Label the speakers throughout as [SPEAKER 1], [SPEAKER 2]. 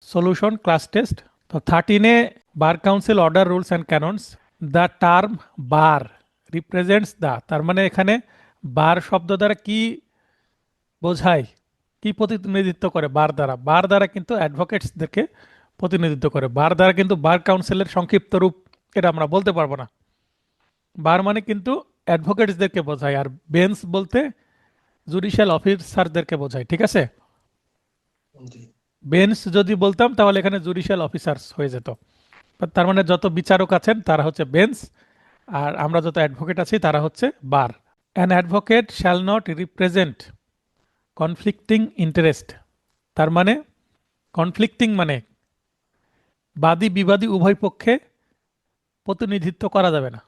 [SPEAKER 1] Solution class test. তো 13 bar council order rules and canons, the term bar represents the, তার মানে এখানে বার শব্দ দ্বারা কি বোঝায়, কি প্রতিনিধিত্ব করে? বার দ্বারা কিন্তু অ্যাডভোকেটসদেরকে প্রতিনিধিত্ব করে। বার দ্বারা কিন্তু বার কাউন্সিলের সংক্ষিপ্ত রূপ এটা আমরা বলতে পারবো না। বার মানে কিন্তু অ্যাডভোকেটসদেরকে বোঝায়, আর বেঞ্চ বলতে জুডিশিয়াল অফিসারদেরকে বোঝায়। ঠিক আছে,
[SPEAKER 2] জি
[SPEAKER 1] বেঞ্চ যদি বলতাম তাহলে এখানে জুডিশিয়াল অফিসার্স হয়ে যেত। তার মানে যত বিচারক আছেন তারা হচ্ছে বেঞ্চ, আর আমরা যত অ্যাডভোকেট আছি তারা হচ্ছে bar. An advocate shall not represent conflicting interest. তার মানে কনফ্লিক্টিং মানে বাদী বিবাদী উভয় পক্ষে প্রতিনিধিত্ব করা যাবে না।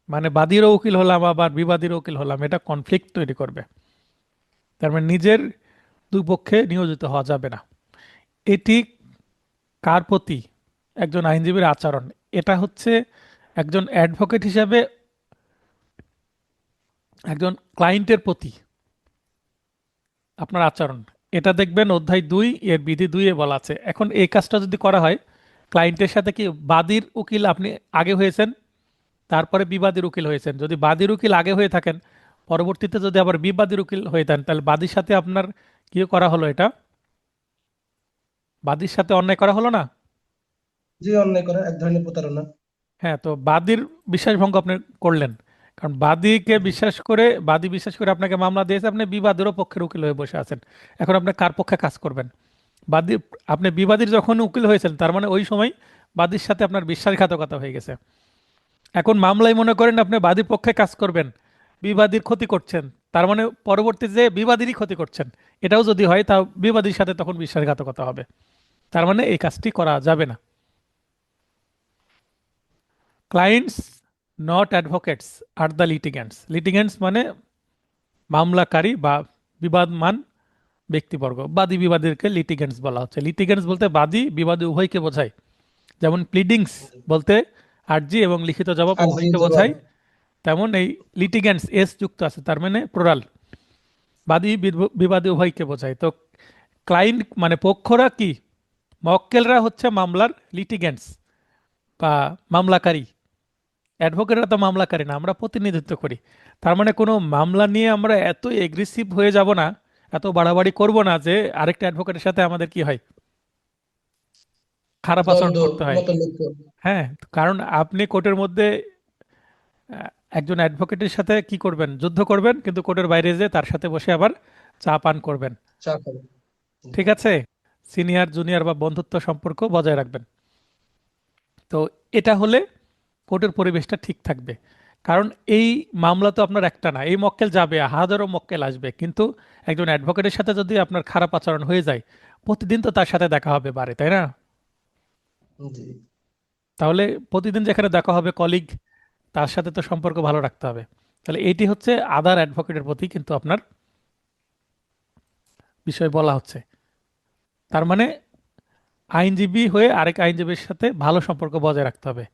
[SPEAKER 1] মানে বাদীরও উকিল হলাম আবার বিবাদীরও উকিল হলাম, এটা কনফ্লিক্ট তৈরি করবে। তার মানে নিজের দুই পক্ষে নিয়োজিত হওয়া যাবে না। এটি কার প্রতি? একজন আইনজীবীর আচরণ। এটা হচ্ছে একজন অ্যাডভোকেট হিসাবে একজন ক্লায়েন্টের প্রতি আপনার আচরণ। এটা দেখবেন অধ্যায় 2 এর বিধি 2 এ বলা আছে। এখন এই কাজটা যদি করা হয় ক্লায়েন্টের সাথে, কি বাদীর উকিল আপনি আগে হয়েছেন, তারপরে বিবাদীর উকিল হয়েছেন, যদি বাদীর উকিল আগে হয়ে থাকেন পরবর্তীতে যদি আবার বিবাদীর উকিল হয়ে থাকেন, তাহলে বাদীর সাথে আপনার কি করা হলো? এটা বাদীর সাথে অন্যায় করা হলো না?
[SPEAKER 2] জি, অন্যায় করা এক ধরনের প্রতারণা।
[SPEAKER 1] হ্যাঁ, তো বাদীর বিশ্বাসভঙ্গ আপনি করলেন, কারণ বাদী বিশ্বাস করে আপনাকে মামলা দিয়েছে, আপনি বিবাদীরও পক্ষের উকিল হয়ে বসে আছেন। এখন আপনি কার পক্ষে কাজ করবেন? বাদী, আপনি বিবাদীর যখন উকিল হয়েছেন তার মানে ওই সময় বাদীর সাথে আপনার বিশ্বাসঘাতকতা হয়ে গেছে। এখন মামলায় মনে করেন আপনি বাদীর পক্ষে কাজ করবেন, বিবাদীর ক্ষতি করছেন, তার মানে পরবর্তী যে বিবাদীরই ক্ষতি করছেন। এটাও যদি হয় তা বিবাদীর সাথে তখন বিশ্বাসঘাতকতা হবে। তার মানে এই কাজটি করা যাবে না। Clients not advocates are the litigants. Litigants মানে মামলাকারী বা বিবাদমান ব্যক্তিবর্গ। বাদী বিবাদীকে লিটিগ্যান্টস বলা হচ্ছে। লিটিগ্যান্টস বলতে বাদী বিবাদী উভয়কে বোঝায়। যেমন প্লিডিংস বলতে আর্জি এবং লিখিত জবাব
[SPEAKER 2] আর্জি
[SPEAKER 1] উভয়কে
[SPEAKER 2] জবাব।
[SPEAKER 1] বোঝায়, তেমন এই লিটিগ্যান্টস এস যুক্ত আছে, তার মানে প্লুরাল, বাদী বিবাদী উভয়কে বোঝায়। তো ক্লায়েন্ট মানে পক্ষরা কি? মক্কেলরা হচ্ছে মামলার লিটিগ্যান্টস বা মামলাকারী। অ্যাডভোকেটরা তো মামলাকারী না, আমরা প্রতিনিধিত্ব করি। তার মানে কোনো মামলা নিয়ে আমরা এত এগ্রেসিভ হয়ে যাব না, এত বাড়াবাড়ি করব না যে আরেকটা অ্যাডভোকেটের সাথে আমাদের কি হয়, খারাপ আচরণ
[SPEAKER 2] দ্বন্দ্ব,
[SPEAKER 1] করতে হয়।
[SPEAKER 2] মতানৈক্য।
[SPEAKER 1] হ্যাঁ, কারণ আপনি কোর্টের মধ্যে একজন অ্যাডভোকেটের সাথে কি করবেন? যুদ্ধ করবেন, কিন্তু কোর্টের বাইরে যেয়ে তার সাথে বসে আবার চা পান করবেন।
[SPEAKER 2] চা খাবে।
[SPEAKER 1] ঠিক আছে, সিনিয়র জুনিয়র বা বন্ধুত্ব সম্পর্ক বজায় রাখবেন। তো এটা হলে কোর্টের পরিবেশটা ঠিক থাকবে। কারণ এই মামলা তো আপনার একটা না, এই মক্কেল যাবে, হাজারো মক্কেল আসবে, কিন্তু একজন অ্যাডভোকেটের সাথে যদি আপনার খারাপ আচরণ হয়ে যায় প্রতিদিন তো তার সাথে দেখা হবে বারে, তাই না?
[SPEAKER 2] জি
[SPEAKER 1] তাহলে প্রতিদিন যেখানে দেখা হবে কলিগ, তার সাথে তো সম্পর্ক ভালো রাখতে হবে। তাহলে এইটি হচ্ছে আদার অ্যাডভোকেটের প্রতি কিন্তু আপনার বিষয় বলা হচ্ছে। তার মানে আইনজীবী হয়ে আরেক আইনজীবীর সাথে ভালো সম্পর্ক বজায় রাখতে হবে।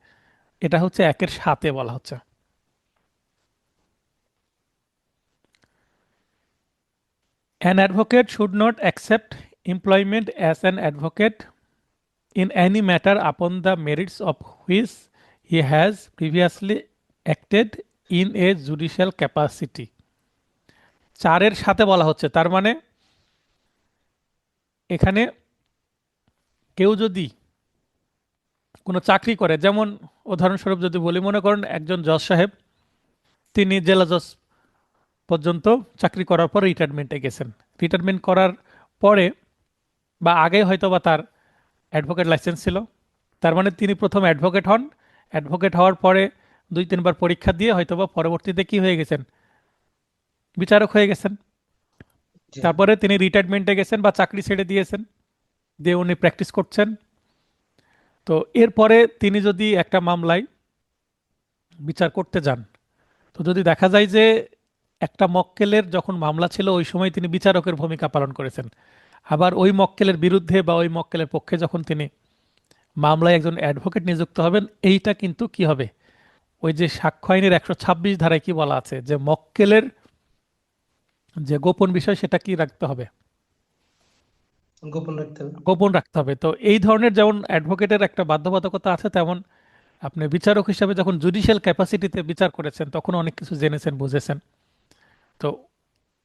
[SPEAKER 1] এটা হচ্ছে 1-7 বলা হচ্ছে। An advocate should not accept employment as an advocate in any matter upon the merits of which he has previously acted in a judicial capacity. 4-এর বলা হচ্ছে, তার মানে এখানে কেউ যদি কোনো চাকরি করে, যেমন উদাহরণস্বরূপ যদি বলি, মনে করেন একজন জজ সাহেব, তিনি জেলা জজ পর্যন্ত চাকরি করার পর রিটায়ারমেন্টে গেছেন। রিটায়ারমেন্ট করার পরে বা আগে হয়তো বা তার অ্যাডভোকেট লাইসেন্স ছিল, তার মানে তিনি প্রথম অ্যাডভোকেট হন, অ্যাডভোকেট হওয়ার পরে 2-3 বার পরীক্ষা দিয়ে হয়তোবা পরবর্তীতে কি হয়ে গেছেন, বিচারক হয়ে গেছেন।
[SPEAKER 2] জি
[SPEAKER 1] তারপরে তিনি রিটায়ারমেন্টে গেছেন বা চাকরি ছেড়ে দিয়েছেন, দিয়ে উনি প্র্যাকটিস করছেন। তো এরপরে তিনি যদি একটা মামলায় বিচার করতে যান, তো যদি দেখা যায় যে একটা মক্কেলের যখন মামলা ছিল ওই সময় তিনি বিচারকের ভূমিকা পালন করেছেন, আবার ওই মক্কেলের বিরুদ্ধে বা ওই মক্কেলের পক্ষে যখন তিনি মামলায় একজন অ্যাডভোকেট নিযুক্ত হবেন, এইটা কিন্তু কি হবে, ওই যে সাক্ষ্য আইনের 126 ধারায় কি বলা আছে যে মক্কেলের যে গোপন বিষয় সেটা কি রাখতে হবে,
[SPEAKER 2] গোপন রাখতে হবে।
[SPEAKER 1] গোপন রাখতে হবে। তো এই ধরনের যেমন অ্যাডভোকেটের একটা বাধ্যবাধকতা আছে, তেমন আপনি বিচারক হিসাবে যখন জুডিশিয়াল ক্যাপাসিটিতে বিচার করেছেন তখন অনেক কিছু জেনেছেন, বুঝেছেন। তো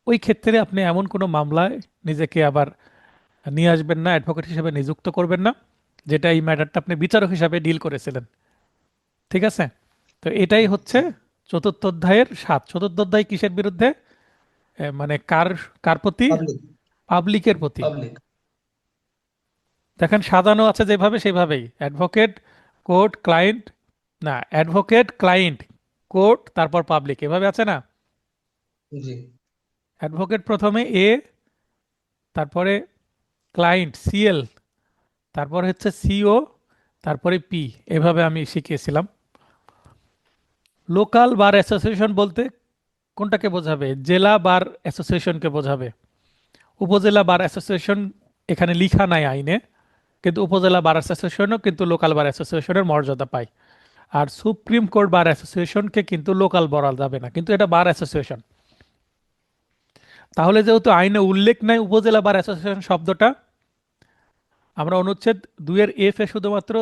[SPEAKER 1] ওই ক্ষেত্রে আপনি এমন কোনো মামলায় নিজেকে আবার নিয়ে আসবেন না, অ্যাডভোকেট হিসেবে নিযুক্ত করবেন না, যেটা এই ম্যাটারটা আপনি বিচারক হিসাবে ডিল করেছিলেন। ঠিক আছে? তো এটাই হচ্ছে
[SPEAKER 2] জি।
[SPEAKER 1] চতুর্থ অধ্যায়ের 7। চতুর্থ অধ্যায় কিসের বিরুদ্ধে? মানে কার কার প্রতি?
[SPEAKER 2] পাবলিক।
[SPEAKER 1] পাবলিকের প্রতি।
[SPEAKER 2] পাবলিক।
[SPEAKER 1] দেখেন সাজানো আছে যেভাবে সেভাবেই, অ্যাডভোকেট, কোর্ট, ক্লায়েন্ট, না অ্যাডভোকেট, ক্লায়েন্ট, কোর্ট, তারপর পাবলিক, এভাবে আছে না?
[SPEAKER 2] জি।
[SPEAKER 1] অ্যাডভোকেট প্রথমে এ, তারপরে ক্লায়েন্ট সিএল, তারপর হচ্ছে সিও, তারপরে পি, এভাবে আমি শিখিয়েছিলাম। লোকাল বার অ্যাসোসিয়েশন বলতে কোনটাকে বোঝাবে? জেলা বার অ্যাসোসিয়েশনকে বোঝাবে। উপজেলা বার অ্যাসোসিয়েশন এখানে লিখা নাই আইনে, কিন্তু উপজেলা বার অ্যাসোসিয়েশনও কিন্তু লোকাল বার অ্যাসোসিয়েশনের মর্যাদা পায়। আর সুপ্রিম কোর্ট বার অ্যাসোসিয়েশনকে কিন্তু লোকাল বলা যাবে না, কিন্তু এটা বার অ্যাসোসিয়েশন। তাহলে যেহেতু আইনে উল্লেখ নাই উপজেলা বার অ্যাসোসিয়েশন শব্দটা, আমরা অনুচ্ছেদ 2 এফ এ শুধুমাত্র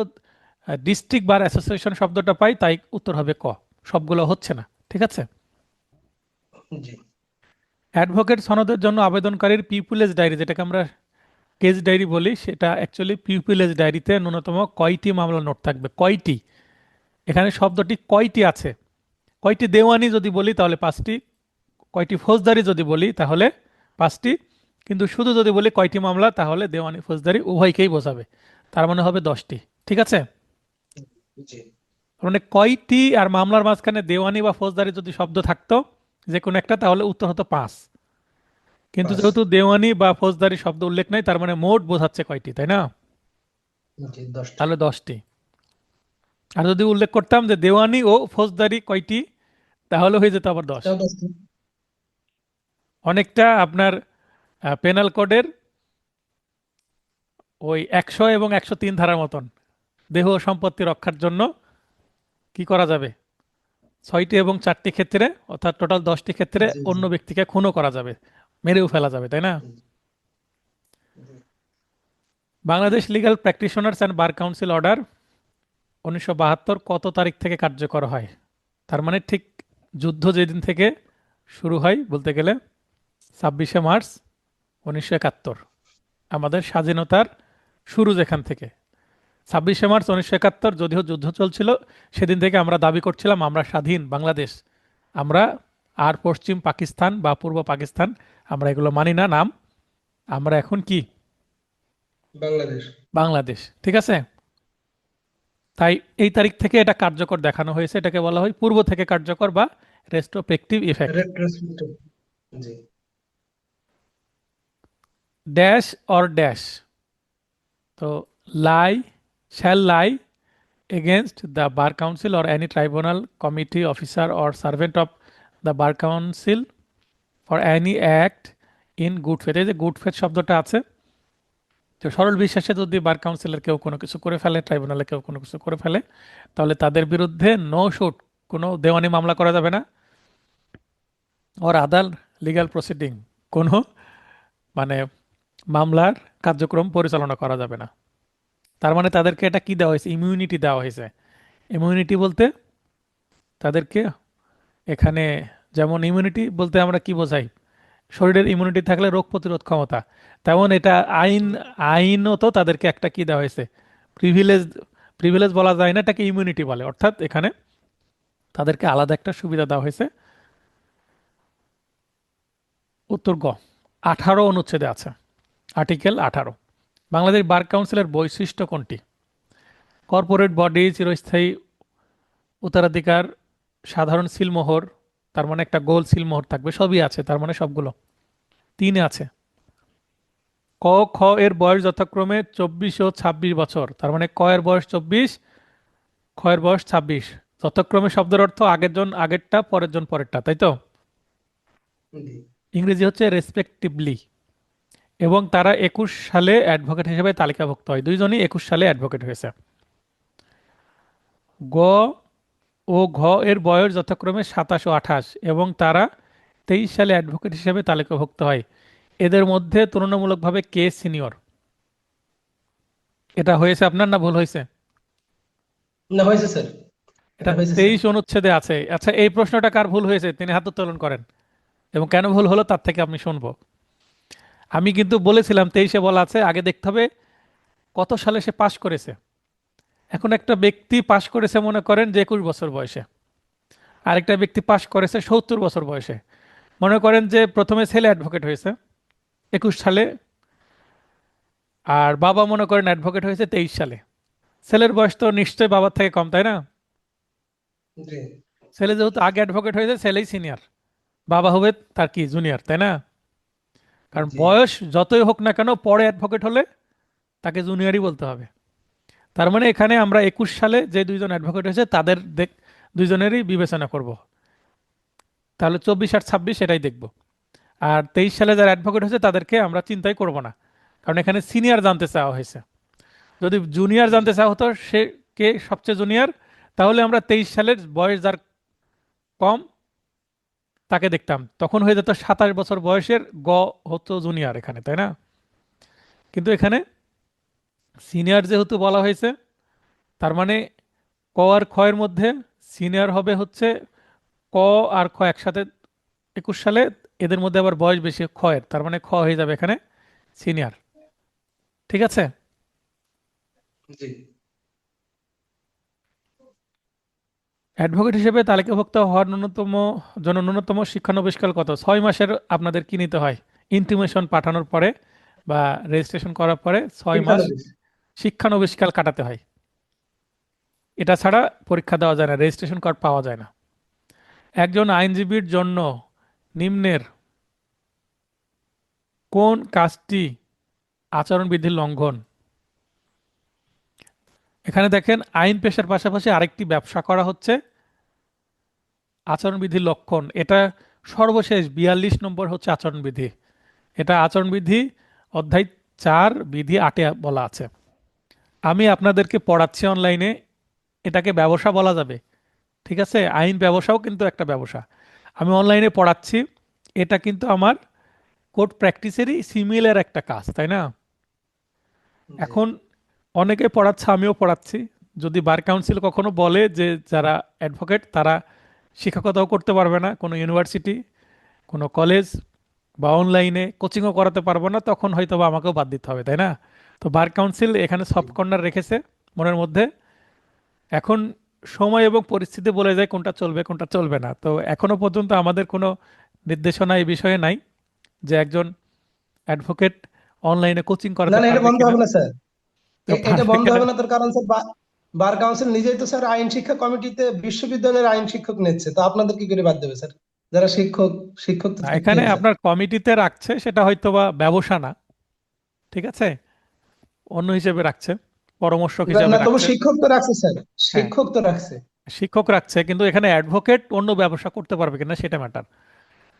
[SPEAKER 1] ডিস্ট্রিক্ট বার অ্যাসোসিয়েশন শব্দটা পাই, তাই উত্তর হবে ক। সবগুলো হচ্ছে না। ঠিক আছে?
[SPEAKER 2] জি।
[SPEAKER 1] অ্যাডভোকেট সনদের জন্য আবেদনকারীর পিপুলেজ ডায়েরি, যেটাকে আমরা কেস ডায়েরি বলি, সেটা অ্যাকচুয়ালি পিপুলেজ ডায়েরিতে ন্যূনতম কয়টি মামলা নোট থাকবে? কয়টি? এখানে শব্দটি কয়টি আছে। কয়টি দেওয়ানি যদি বলি তাহলে 5টি, কয়টি ফৌজদারি যদি বলি তাহলে 5টি, কিন্তু শুধু যদি বলি কয়টি মামলা তাহলে দেওয়ানি ফৌজদারি উভয়কেই বোঝাবে, তার মানে হবে 10টি। ঠিক আছে?
[SPEAKER 2] জি।
[SPEAKER 1] তার মানে কয়টি আর মামলার মাঝখানে দেওয়ানি বা ফৌজদারি যদি শব্দ থাকতো যে কোনো একটা, তাহলে উত্তর হতো 5। কিন্তু
[SPEAKER 2] 5।
[SPEAKER 1] যেহেতু দেওয়ানি বা ফৌজদারি শব্দ উল্লেখ নাই, তার মানে মোট বোঝাচ্ছে কয়টি, তাই না?
[SPEAKER 2] জি, 10টি।
[SPEAKER 1] তাহলে 10টি। আর যদি উল্লেখ করতাম যে দেওয়ানি ও ফৌজদারি কয়টি, তাহলে হয়ে যেত আবার 10।
[SPEAKER 2] সেটাও 10টি।
[SPEAKER 1] অনেকটা আপনার পেনাল কোডের ওই 100 এবং 103 ধারার মতন, দেহ ও সম্পত্তি রক্ষার জন্য কি করা যাবে? 6টি এবং 4টি ক্ষেত্রে, অর্থাৎ টোটাল 10টি ক্ষেত্রে
[SPEAKER 2] জি, জি,
[SPEAKER 1] অন্য ব্যক্তিকে খুনও করা যাবে, মেরেও ফেলা যাবে, তাই না?
[SPEAKER 2] জি, জি।
[SPEAKER 1] Bangladesh legal practitioners and bar council order 1972 কত তারিখ থেকে কার্যকর হয়? তার মানে ঠিক যুদ্ধ যেদিন থেকে শুরু হয় বলতে গেলে 26শে মার্চ 1971, আমাদের স্বাধীনতার শুরু যেখান থেকে। 26শে মার্চ 1971 যদিও যুদ্ধ চলছিল, সেদিন থেকে আমরা দাবি করছিলাম আমরা স্বাধীন বাংলাদেশ। আমরা আর পশ্চিম পাকিস্তান বা পূর্ব পাকিস্তান আমরা এগুলো মানি না নাম, আমরা এখন কি?
[SPEAKER 2] বাংলাদেশ।
[SPEAKER 1] বাংলাদেশ। ঠিক আছে? তাই এই তারিখ থেকে এটা কার্যকর দেখানো হয়েছে, এটাকে বলা হয় পূর্ব থেকে কার্যকর বা রেস্ট্রোস্পেকটিভ ইফেক্ট।
[SPEAKER 2] রেট্রোস্পেক্টিভ। জি।
[SPEAKER 1] Dash or dash, to lie, shall lie against the bar council or any tribunal committee officer or servant of the bar council for any act in good faith। এই যে good faith শব্দটা আছে, তো সরল বিশ্বাসে যদি বার কাউন্সিলের কেউ কোনো কিছু করে ফেলে, ট্রাইব্যুনালে কেউ কোনো কিছু করে ফেলে, তাহলে তাদের বিরুদ্ধে নো শুট, কোনো দেওয়ানি মামলা করা যাবে না, ওর আদার লিগ্যাল প্রসিডিং, কোনো মানে মামলার কার্যক্রম পরিচালনা করা যাবে না। তার মানে তাদেরকে এটা কি দেওয়া হয়েছে? ইমিউনিটি দেওয়া হয়েছে। ইমিউনিটি বলতে তাদেরকে এখানে, যেমন ইমিউনিটি বলতে আমরা কি বোঝাই? শরীরের ইমিউনিটি থাকলে রোগ প্রতিরোধ ক্ষমতা, তেমন এটা আইনত তাদেরকে একটা কি দেওয়া হয়েছে? প্রিভিলেজ। প্রিভিলেজ বলা যায় না, এটাকে ইমিউনিটি বলে, অর্থাৎ এখানে তাদেরকে আলাদা একটা সুবিধা দেওয়া হয়েছে। উত্তর গ, 18 অনুচ্ছেদে আছে, আর্টিকেল 18। বাংলাদেশ বার কাউন্সিলের বৈশিষ্ট্য কোনটি? কর্পোরেট বডি, চিরস্থায়ী উত্তরাধিকার, সাধারণ সিলমোহর, তার মানে একটা গোল সিলমোহর থাকবে, সবই আছে, তার মানে সবগুলো 3-এ আছে। ক, খ এর বয়স যথাক্রমে 24 ও 26 বছর, তার মানে ক এর বয়স 24, খ এর বয়স 26। যথাক্রমে শব্দের অর্থ আগের জন আগেরটা, পরের জন পরেরটা, তাই তো?
[SPEAKER 2] জি।
[SPEAKER 1] ইংরেজি হচ্ছে রেসপেক্টিভলি। এবং তারা 21 সালে অ্যাডভোকেট হিসেবে তালিকাভুক্ত হয়, দুইজনই 21 সালে অ্যাডভোকেট হয়েছে। গ ও ঘ এর বয়স যথাক্রমে 27 ও 28, এবং তারা 23 সালে অ্যাডভোকেট হিসেবে তালিকাভুক্ত হয়। এদের মধ্যে তুলনামূলকভাবে কে সিনিয়র? এটা হয়েছে আপনার না ভুল হয়েছে?
[SPEAKER 2] না, হয়েছে স্যার,
[SPEAKER 1] এটা
[SPEAKER 2] এটা হয়েছে স্যার।
[SPEAKER 1] 23 অনুচ্ছেদে আছে। আচ্ছা, এই প্রশ্নটা কার ভুল হয়েছে তিনি হাত উত্তোলন করেন, এবং কেন ভুল হলো তার থেকে আমি শুনবো। আমি কিন্তু বলেছিলাম 23-এ বলা আছে, আগে দেখতে হবে কত সালে সে পাশ করেছে। এখন একটা ব্যক্তি পাশ করেছে মনে করেন যে 21 বছর বয়সে, আরেকটা ব্যক্তি পাশ করেছে 70 বছর বয়সে। মনে করেন যে প্রথমে ছেলে অ্যাডভোকেট হয়েছে 21 সালে, আর বাবা মনে করেন অ্যাডভোকেট হয়েছে 23 সালে। ছেলের বয়স তো নিশ্চয়ই বাবার থেকে কম, তাই না?
[SPEAKER 2] জি।
[SPEAKER 1] ছেলে যেহেতু আগে অ্যাডভোকেট হয়েছে, ছেলেই সিনিয়র, বাবা হবে তার কি জুনিয়র, তাই না? কারণ
[SPEAKER 2] জি।
[SPEAKER 1] বয়স যতই হোক না কেন, পরে অ্যাডভোকেট হলে তাকে জুনিয়রই বলতে হবে। তার মানে এখানে আমরা 21 সালে যে দুইজন অ্যাডভোকেট হয়েছে তাদের দুইজনেরই বিবেচনা করব। তাহলে 24 আর 26 এটাই দেখব। আর 23 সালে যারা অ্যাডভোকেট হয়েছে তাদেরকে আমরা চিন্তাই করব না, কারণ এখানে সিনিয়র জানতে চাওয়া হয়েছে। যদি জুনিয়র
[SPEAKER 2] জি।
[SPEAKER 1] জানতে চাওয়া হতো সে কে সবচেয়ে জুনিয়র, তাহলে আমরা 23 সালের বয়স যার কম তাকে দেখতাম, তখন হয়ে যেত 27 বছর বয়সের হতো জুনিয়র এখানে, তাই না? কিন্তু সিনিয়র যেহেতু বলা হয়েছে, তার মানে ক আর খ এর মধ্যে সিনিয়র হবে হচ্ছে ক আর খ একসাথে 21 সালে। এদের মধ্যে আবার বয়স বেশি খ এর, তার মানে খ হয়ে যাবে এখানে সিনিয়র। ঠিক আছে।
[SPEAKER 2] জি।
[SPEAKER 1] অ্যাডভোকেট হিসেবে তালিকাভুক্ত হওয়ার ন্যূনতম শিক্ষানবিশকাল কত? 6 মাসের আপনাদের কি নিতে হয়? ইন্টিমেশন পাঠানোর পরে বা রেজিস্ট্রেশন করার পরে 6 মাস
[SPEAKER 2] শিক্ষানবিশ।
[SPEAKER 1] শিক্ষানবিশকাল কাটাতে হয়। এটা ছাড়া পরীক্ষা দেওয়া যায় না, রেজিস্ট্রেশন কার্ড পাওয়া যায় না। একজন আইনজীবীর জন্য নিম্নের কোন কাজটি আচরণবিধির লঙ্ঘন? এখানে দেখেন, আইন পেশার পাশাপাশি আরেকটি ব্যবসা করা হচ্ছে আচরণবিধির লক্ষণ। এটা সর্বশেষ 42 নম্বর হচ্ছে আচরণবিধি। এটা আচরণবিধি অধ্যায় 4 বিধি 8-এ বলা আছে। আমি আপনাদেরকে পড়াচ্ছি অনলাইনে, এটাকে ব্যবসা বলা যাবে। ঠিক আছে, আইন ব্যবসাও কিন্তু একটা ব্যবসা। আমি অনলাইনে পড়াচ্ছি, এটা কিন্তু আমার কোর্ট প্র্যাকটিসেরই সিমিলার একটা কাজ, তাই না?
[SPEAKER 2] জি।
[SPEAKER 1] এখন অনেকে পড়াচ্ছে, আমিও পড়াচ্ছি। যদি বার কাউন্সিল কখনো বলে যে যারা অ্যাডভোকেট তারা শিক্ষকতাও করতে পারবে না, কোনো ইউনিভার্সিটি, কোনো কলেজ বা অনলাইনে কোচিংও করাতে পারবো না, তখন হয়তো বা আমাকেও বাদ দিতে হবে, তাই না? তো বার কাউন্সিল এখানে
[SPEAKER 2] জি।
[SPEAKER 1] সফট কর্নার রেখেছে মনের মধ্যে। এখন সময় এবং পরিস্থিতি বলে যায় কোনটা চলবে কোনটা চলবে না। তো এখনো পর্যন্ত আমাদের কোনো নির্দেশনা এই বিষয়ে নাই যে একজন অ্যাডভোকেট অনলাইনে কোচিং
[SPEAKER 2] না
[SPEAKER 1] করাতে
[SPEAKER 2] না, এটা
[SPEAKER 1] পারবে
[SPEAKER 2] বন্ধ
[SPEAKER 1] কিনা।
[SPEAKER 2] হবে না স্যার।
[SPEAKER 1] তো
[SPEAKER 2] এটা
[SPEAKER 1] পারবে
[SPEAKER 2] বন্ধ
[SPEAKER 1] কিনা।
[SPEAKER 2] হবে না, তার কারণ স্যার, বার কাউন্সিল নিজেই তো স্যার আইন শিক্ষা কমিটিতে বিশ্ববিদ্যালয়ের আইন শিক্ষক নিচ্ছে, তো আপনাদের কি করে বাদ দেবে স্যার? যারা শিক্ষক, শিক্ষক তো
[SPEAKER 1] না,
[SPEAKER 2] থাকতেই
[SPEAKER 1] এখানে
[SPEAKER 2] হবে স্যার।
[SPEAKER 1] আপনার কমিটিতে রাখছে, সেটা হয়তো বা ব্যবসা না, ঠিক আছে, অন্য হিসেবে রাখছে, পরামর্শক
[SPEAKER 2] না
[SPEAKER 1] হিসেবে
[SPEAKER 2] না, তবু
[SPEAKER 1] রাখছে।
[SPEAKER 2] শিক্ষক তো রাখছে স্যার,
[SPEAKER 1] হ্যাঁ,
[SPEAKER 2] শিক্ষক তো রাখছে।
[SPEAKER 1] শিক্ষক রাখছে, কিন্তু এখানে অ্যাডভোকেট অন্য ব্যবসা করতে পারবে কিনা সেটা ম্যাটার।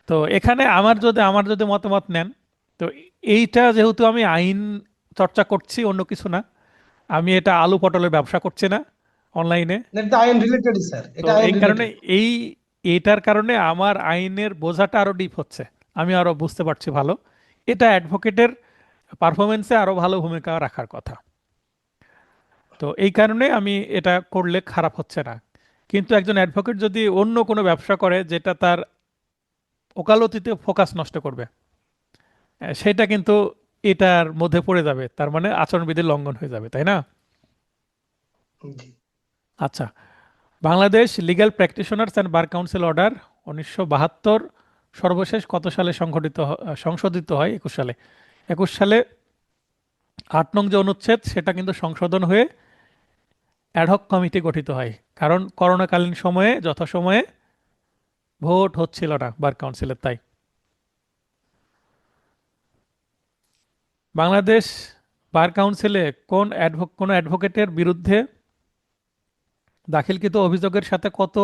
[SPEAKER 1] তো এখানে আমার যদি মতামত নেন, তো এইটা যেহেতু আমি আইন চর্চা করছি, অন্য কিছু না, আমি এটা আলু পটলের ব্যবসা করছি না অনলাইনে।
[SPEAKER 2] না, এটা আইন রিলেটেড স্যার,
[SPEAKER 1] তো
[SPEAKER 2] এটা আইন
[SPEAKER 1] এই কারণে
[SPEAKER 2] রিলেটেড।
[SPEAKER 1] এই এইটার কারণে আমার আইনের বোঝাটা আরো ডিপ হচ্ছে, আমি আরো বুঝতে পারছি ভালো। এটা অ্যাডভোকেটের পারফরমেন্সে আরো ভালো ভূমিকা রাখার কথা। তো এই কারণে আমি এটা করলে খারাপ হচ্ছে না। কিন্তু একজন অ্যাডভোকেট যদি অন্য কোনো ব্যবসা করে যেটা তার ওকালতিতে ফোকাস নষ্ট করবে, সেটা কিন্তু এটার মধ্যে পড়ে যাবে, তার মানে আচরণবিধির লঙ্ঘন হয়ে যাবে, তাই না?
[SPEAKER 2] জি।
[SPEAKER 1] আচ্ছা, Bangladesh legal practitioners and bar council order 1972 সর্বশেষ কত সালে সংশোধিত হয়? 21 সালে। 21 সালে 8 নং যে অনুচ্ছেদ সেটা কিন্তু সংশোধন হয়ে অ্যাডহক কমিটি গঠিত হয়, কারণ করোনাকালীন সময়ে যথাসময়ে ভোট হচ্ছিল না বার কাউন্সিলের, তাই। বাংলাদেশ বার কাউন্সিলে কোন অ্যাডভোকেটের বিরুদ্ধে দাখিলকৃত অভিযোগের সাথে কত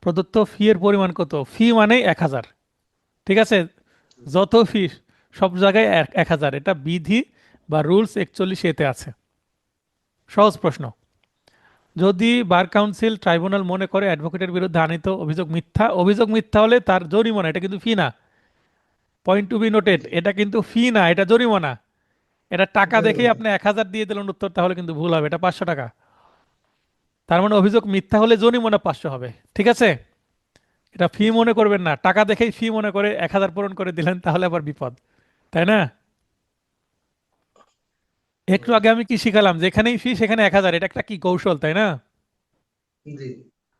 [SPEAKER 1] প্রদত্ত ফি এর পরিমাণ কত? ফি মানে 1,000, ঠিক আছে, যত ফি সব জায়গায় 1,000, এটা বিধি বা রুলস 41 এতে আছে। সহজ প্রশ্ন। যদি বার কাউন্সিল ট্রাইব্যুনাল মনে করে অ্যাডভোকেটের বিরুদ্ধে আনিত অভিযোগ মিথ্যা হলে তার জরিমানা, এটা কিন্তু ফি না, পয়েন্ট টু বি নোটেড,
[SPEAKER 2] জি।
[SPEAKER 1] এটা কিন্তু ফি না, এটা জরিমানা। এটা টাকা দেখেই
[SPEAKER 2] জরিমানা।
[SPEAKER 1] আপনি 1,000 দিয়ে দিলেন উত্তর, তাহলে কিন্তু ভুল হবে, এটা 500 টাকা। তার মানে অভিযোগ মিথ্যা হলে জরিমানা 500 হবে। ঠিক আছে, এটা ফি মনে করবেন না, টাকা দেখেই ফি মনে করে 1,000 পূরণ করে দিলেন, তাহলে আবার বিপদ, তাই না? একটু আগে আমি কি শিখালাম, যেখানেই ফি সেখানে 1,000, এটা একটা কি কৌশল, তাই না?
[SPEAKER 2] জি।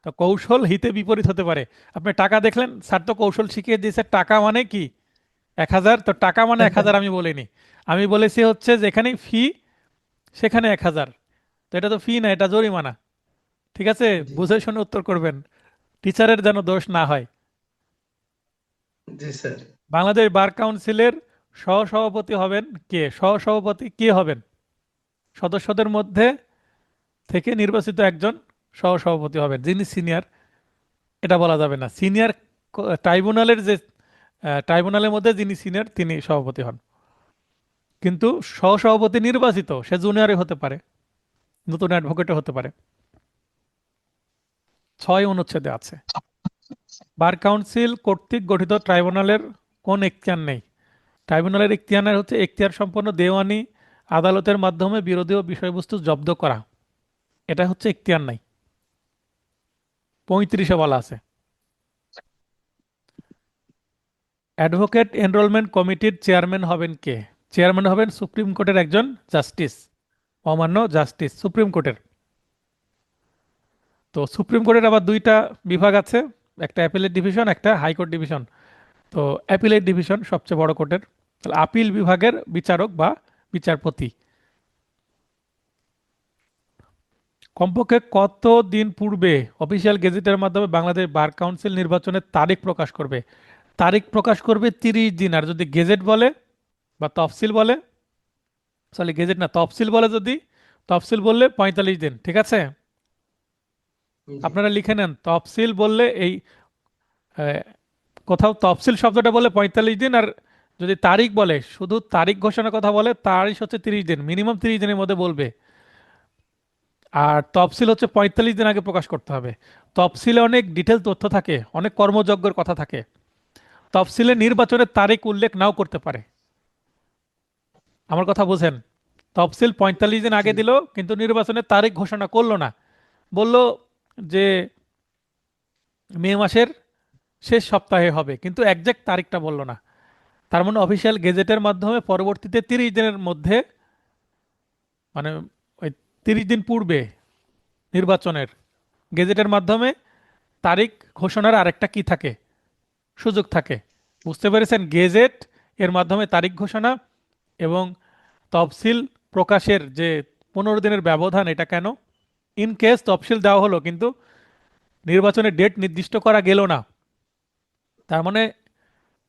[SPEAKER 1] তো কৌশল হিতে বিপরীত হতে পারে। আপনি টাকা দেখলেন, স্যার তো কৌশল শিখিয়ে দিয়েছে, টাকা মানে কি 1,000, তো টাকা মানে 1,000 আমি বলিনি। আমি বলেছি হচ্ছে যেখানেই ফি সেখানে 1,000, তো এটা তো ফি না, এটা জরিমানা। ঠিক আছে,
[SPEAKER 2] জি।
[SPEAKER 1] বুঝে শুনে উত্তর করবেন, টিচারের যেন দোষ না হয়।
[SPEAKER 2] জি স্যার।
[SPEAKER 1] বাংলাদেশ বার কাউন্সিলের সহসভাপতি হবেন কে? সহসভাপতি কে হবেন? সদস্যদের মধ্যে থেকে নির্বাচিত একজন সহসভাপতি হবেন, যিনি সিনিয়র। এটা বলা যাবে না, সিনিয়র ট্রাইব্যুনালের যে ট্রাইব্যুনালের মধ্যে যিনি সিনিয়র তিনি সভাপতি হন। কিন্তু সহসভাপতি নির্বাচিত, সে জুনিয়রই হতে পারে, নতুন অ্যাডভোকেটও হতে পারে। 6 অনুচ্ছেদে আছে। বার কাউন্সিল কর্তৃক গঠিত ট্রাইব্যুনালের কোন এখতিয়ার নেই? ট্রাইব্যুনালের এখতিয়ার হচ্ছে এখতিয়ার সম্পন্ন দেওয়ানি আদালতের মাধ্যমে বিরোধীয় বিষয়বস্তু জব্দ করা, এটা হচ্ছে এখতিয়ার নাই। 35-এ বলা আছে। অ্যাডভোকেট এনরোলমেন্ট কমিটির চেয়ারম্যান হবেন কে? চেয়ারম্যান হবেন সুপ্রিম কোর্টের একজন জাস্টিস, অমান্য জাস্টিস সুপ্রিম কোর্টের। তো সুপ্রিম কোর্টের আবার দুইটা বিভাগ আছে, একটা অ্যাপিলেট ডিভিশন, একটা হাইকোর্ট ডিভিশন। তো অ্যাপিলেট ডিভিশন সবচেয়ে বড় কোর্টের, তাহলে আপিল বিভাগের বিচারক বা বিচারপতি। কমপক্ষে কত দিন পূর্বে অফিসিয়াল গেজেটের মাধ্যমে বাংলাদেশ বার কাউন্সিল নির্বাচনের তারিখ প্রকাশ করবে? তারিখ প্রকাশ করবে 30 দিন, আর যদি গেজেট বলে বা তফসিল বলে, সরি গেজেট না, তফসিল বলে যদি, তফসিল বললে 45 দিন। ঠিক আছে,
[SPEAKER 2] জি।
[SPEAKER 1] আপনারা লিখে নেন, তফসিল বললে এই আহ, কোথাও তফসিল শব্দটা বলে 45 দিন, আর যদি তারিখ বলে, শুধু তারিখ ঘোষণার কথা বলে, তারিখ হচ্ছে 30 দিন, মিনিমাম 30 দিনের মধ্যে বলবে। আর তফসিল হচ্ছে 45 দিন আগে প্রকাশ করতে হবে। তফসিলে অনেক ডিটেল তথ্য থাকে, অনেক কর্মযজ্ঞের কথা থাকে। তফসিলে নির্বাচনের তারিখ উল্লেখ নাও করতে পারে। আমার কথা বুঝেন, তফসিল 45 দিন
[SPEAKER 2] জি।
[SPEAKER 1] আগে দিল, কিন্তু নির্বাচনের তারিখ ঘোষণা করলো না, বলল যে মে মাসের শেষ সপ্তাহে হবে, কিন্তু একজ্যাক্ট তারিখটা বললো না। তার মানে অফিসিয়াল গেজেটের মাধ্যমে পরবর্তীতে 30 দিনের মধ্যে, মানে ওই 30 দিন পূর্বে নির্বাচনের গেজেটের মাধ্যমে তারিখ ঘোষণার আরেকটা কি থাকে, সুযোগ থাকে। বুঝতে পেরেছেন, গেজেট এর মাধ্যমে তারিখ ঘোষণা এবং তফসিল প্রকাশের যে 15 দিনের ব্যবধান, এটা কেন? ইন কেস তফসিল দেওয়া হলো কিন্তু নির্বাচনের ডেট নির্দিষ্ট করা গেল না, তার মানে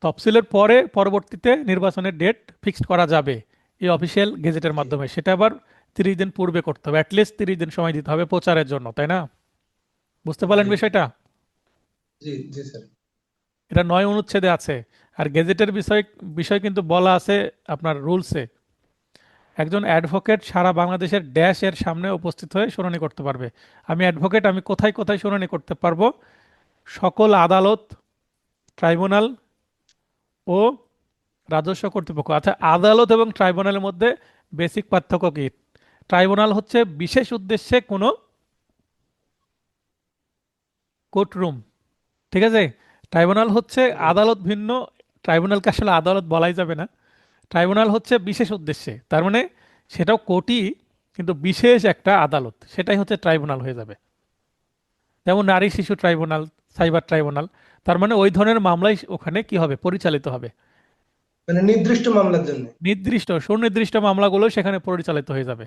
[SPEAKER 1] তফসিলের পরে পরবর্তীতে নির্বাচনের ডেট ফিক্সড করা যাবে এই অফিসিয়াল গেজেটের
[SPEAKER 2] জি।
[SPEAKER 1] মাধ্যমে। সেটা আবার 30 দিন পূর্বে করতে হবে, অ্যাটলিস্ট 30 দিন সময় দিতে হবে প্রচারের জন্য, তাই না? বুঝতে পারলেন
[SPEAKER 2] জি।
[SPEAKER 1] বিষয়টা?
[SPEAKER 2] জি। জি স্যার।
[SPEAKER 1] এটা 9 অনুচ্ছেদে আছে। আর গেজেটের বিষয় বিষয় কিন্তু বলা আছে আপনার রুলসে, একজন অ্যাডভোকেট সারা বাংলাদেশের ড্যাশ এর সামনে উপস্থিত হয়ে শুনানি করতে পারবে। আমি অ্যাডভোকেট, আমি কোথায় কোথায় শুনানি করতে পারবো? সকল আদালত, ট্রাইব্যুনাল ও রাজস্ব কর্তৃপক্ষ। আচ্ছা, আদালত এবং ট্রাইব্যুনালের মধ্যে বেসিক পার্থক্য কি? ট্রাইব্যুনাল হচ্ছে বিশেষ উদ্দেশ্যে কোনো কোর্টরুম। ঠিক আছে, ট্রাইব্যুনাল হচ্ছে
[SPEAKER 2] জি।
[SPEAKER 1] আদালত ভিন্ন। ট্রাইব্যুনালকে আসলে আদালত বলাই যাবে না, ট্রাইব্যুনাল হচ্ছে বিশেষ উদ্দেশ্যে, তার মানে সেটাও কোর্টই, কিন্তু বিশেষ একটা আদালত, সেটাই হচ্ছে ট্রাইব্যুনাল হয়ে যাবে। যেমন নারী শিশু ট্রাইব্যুনাল, সাইবার ট্রাইব্যুনাল, তার মানে ওই ধরনের মামলাই ওখানে কি হবে, পরিচালিত হবে।
[SPEAKER 2] মানে নির্দিষ্ট মামলার জন্য।
[SPEAKER 1] নির্দিষ্ট সুনির্দিষ্ট মামলাগুলো সেখানে পরিচালিত হয়ে যাবে,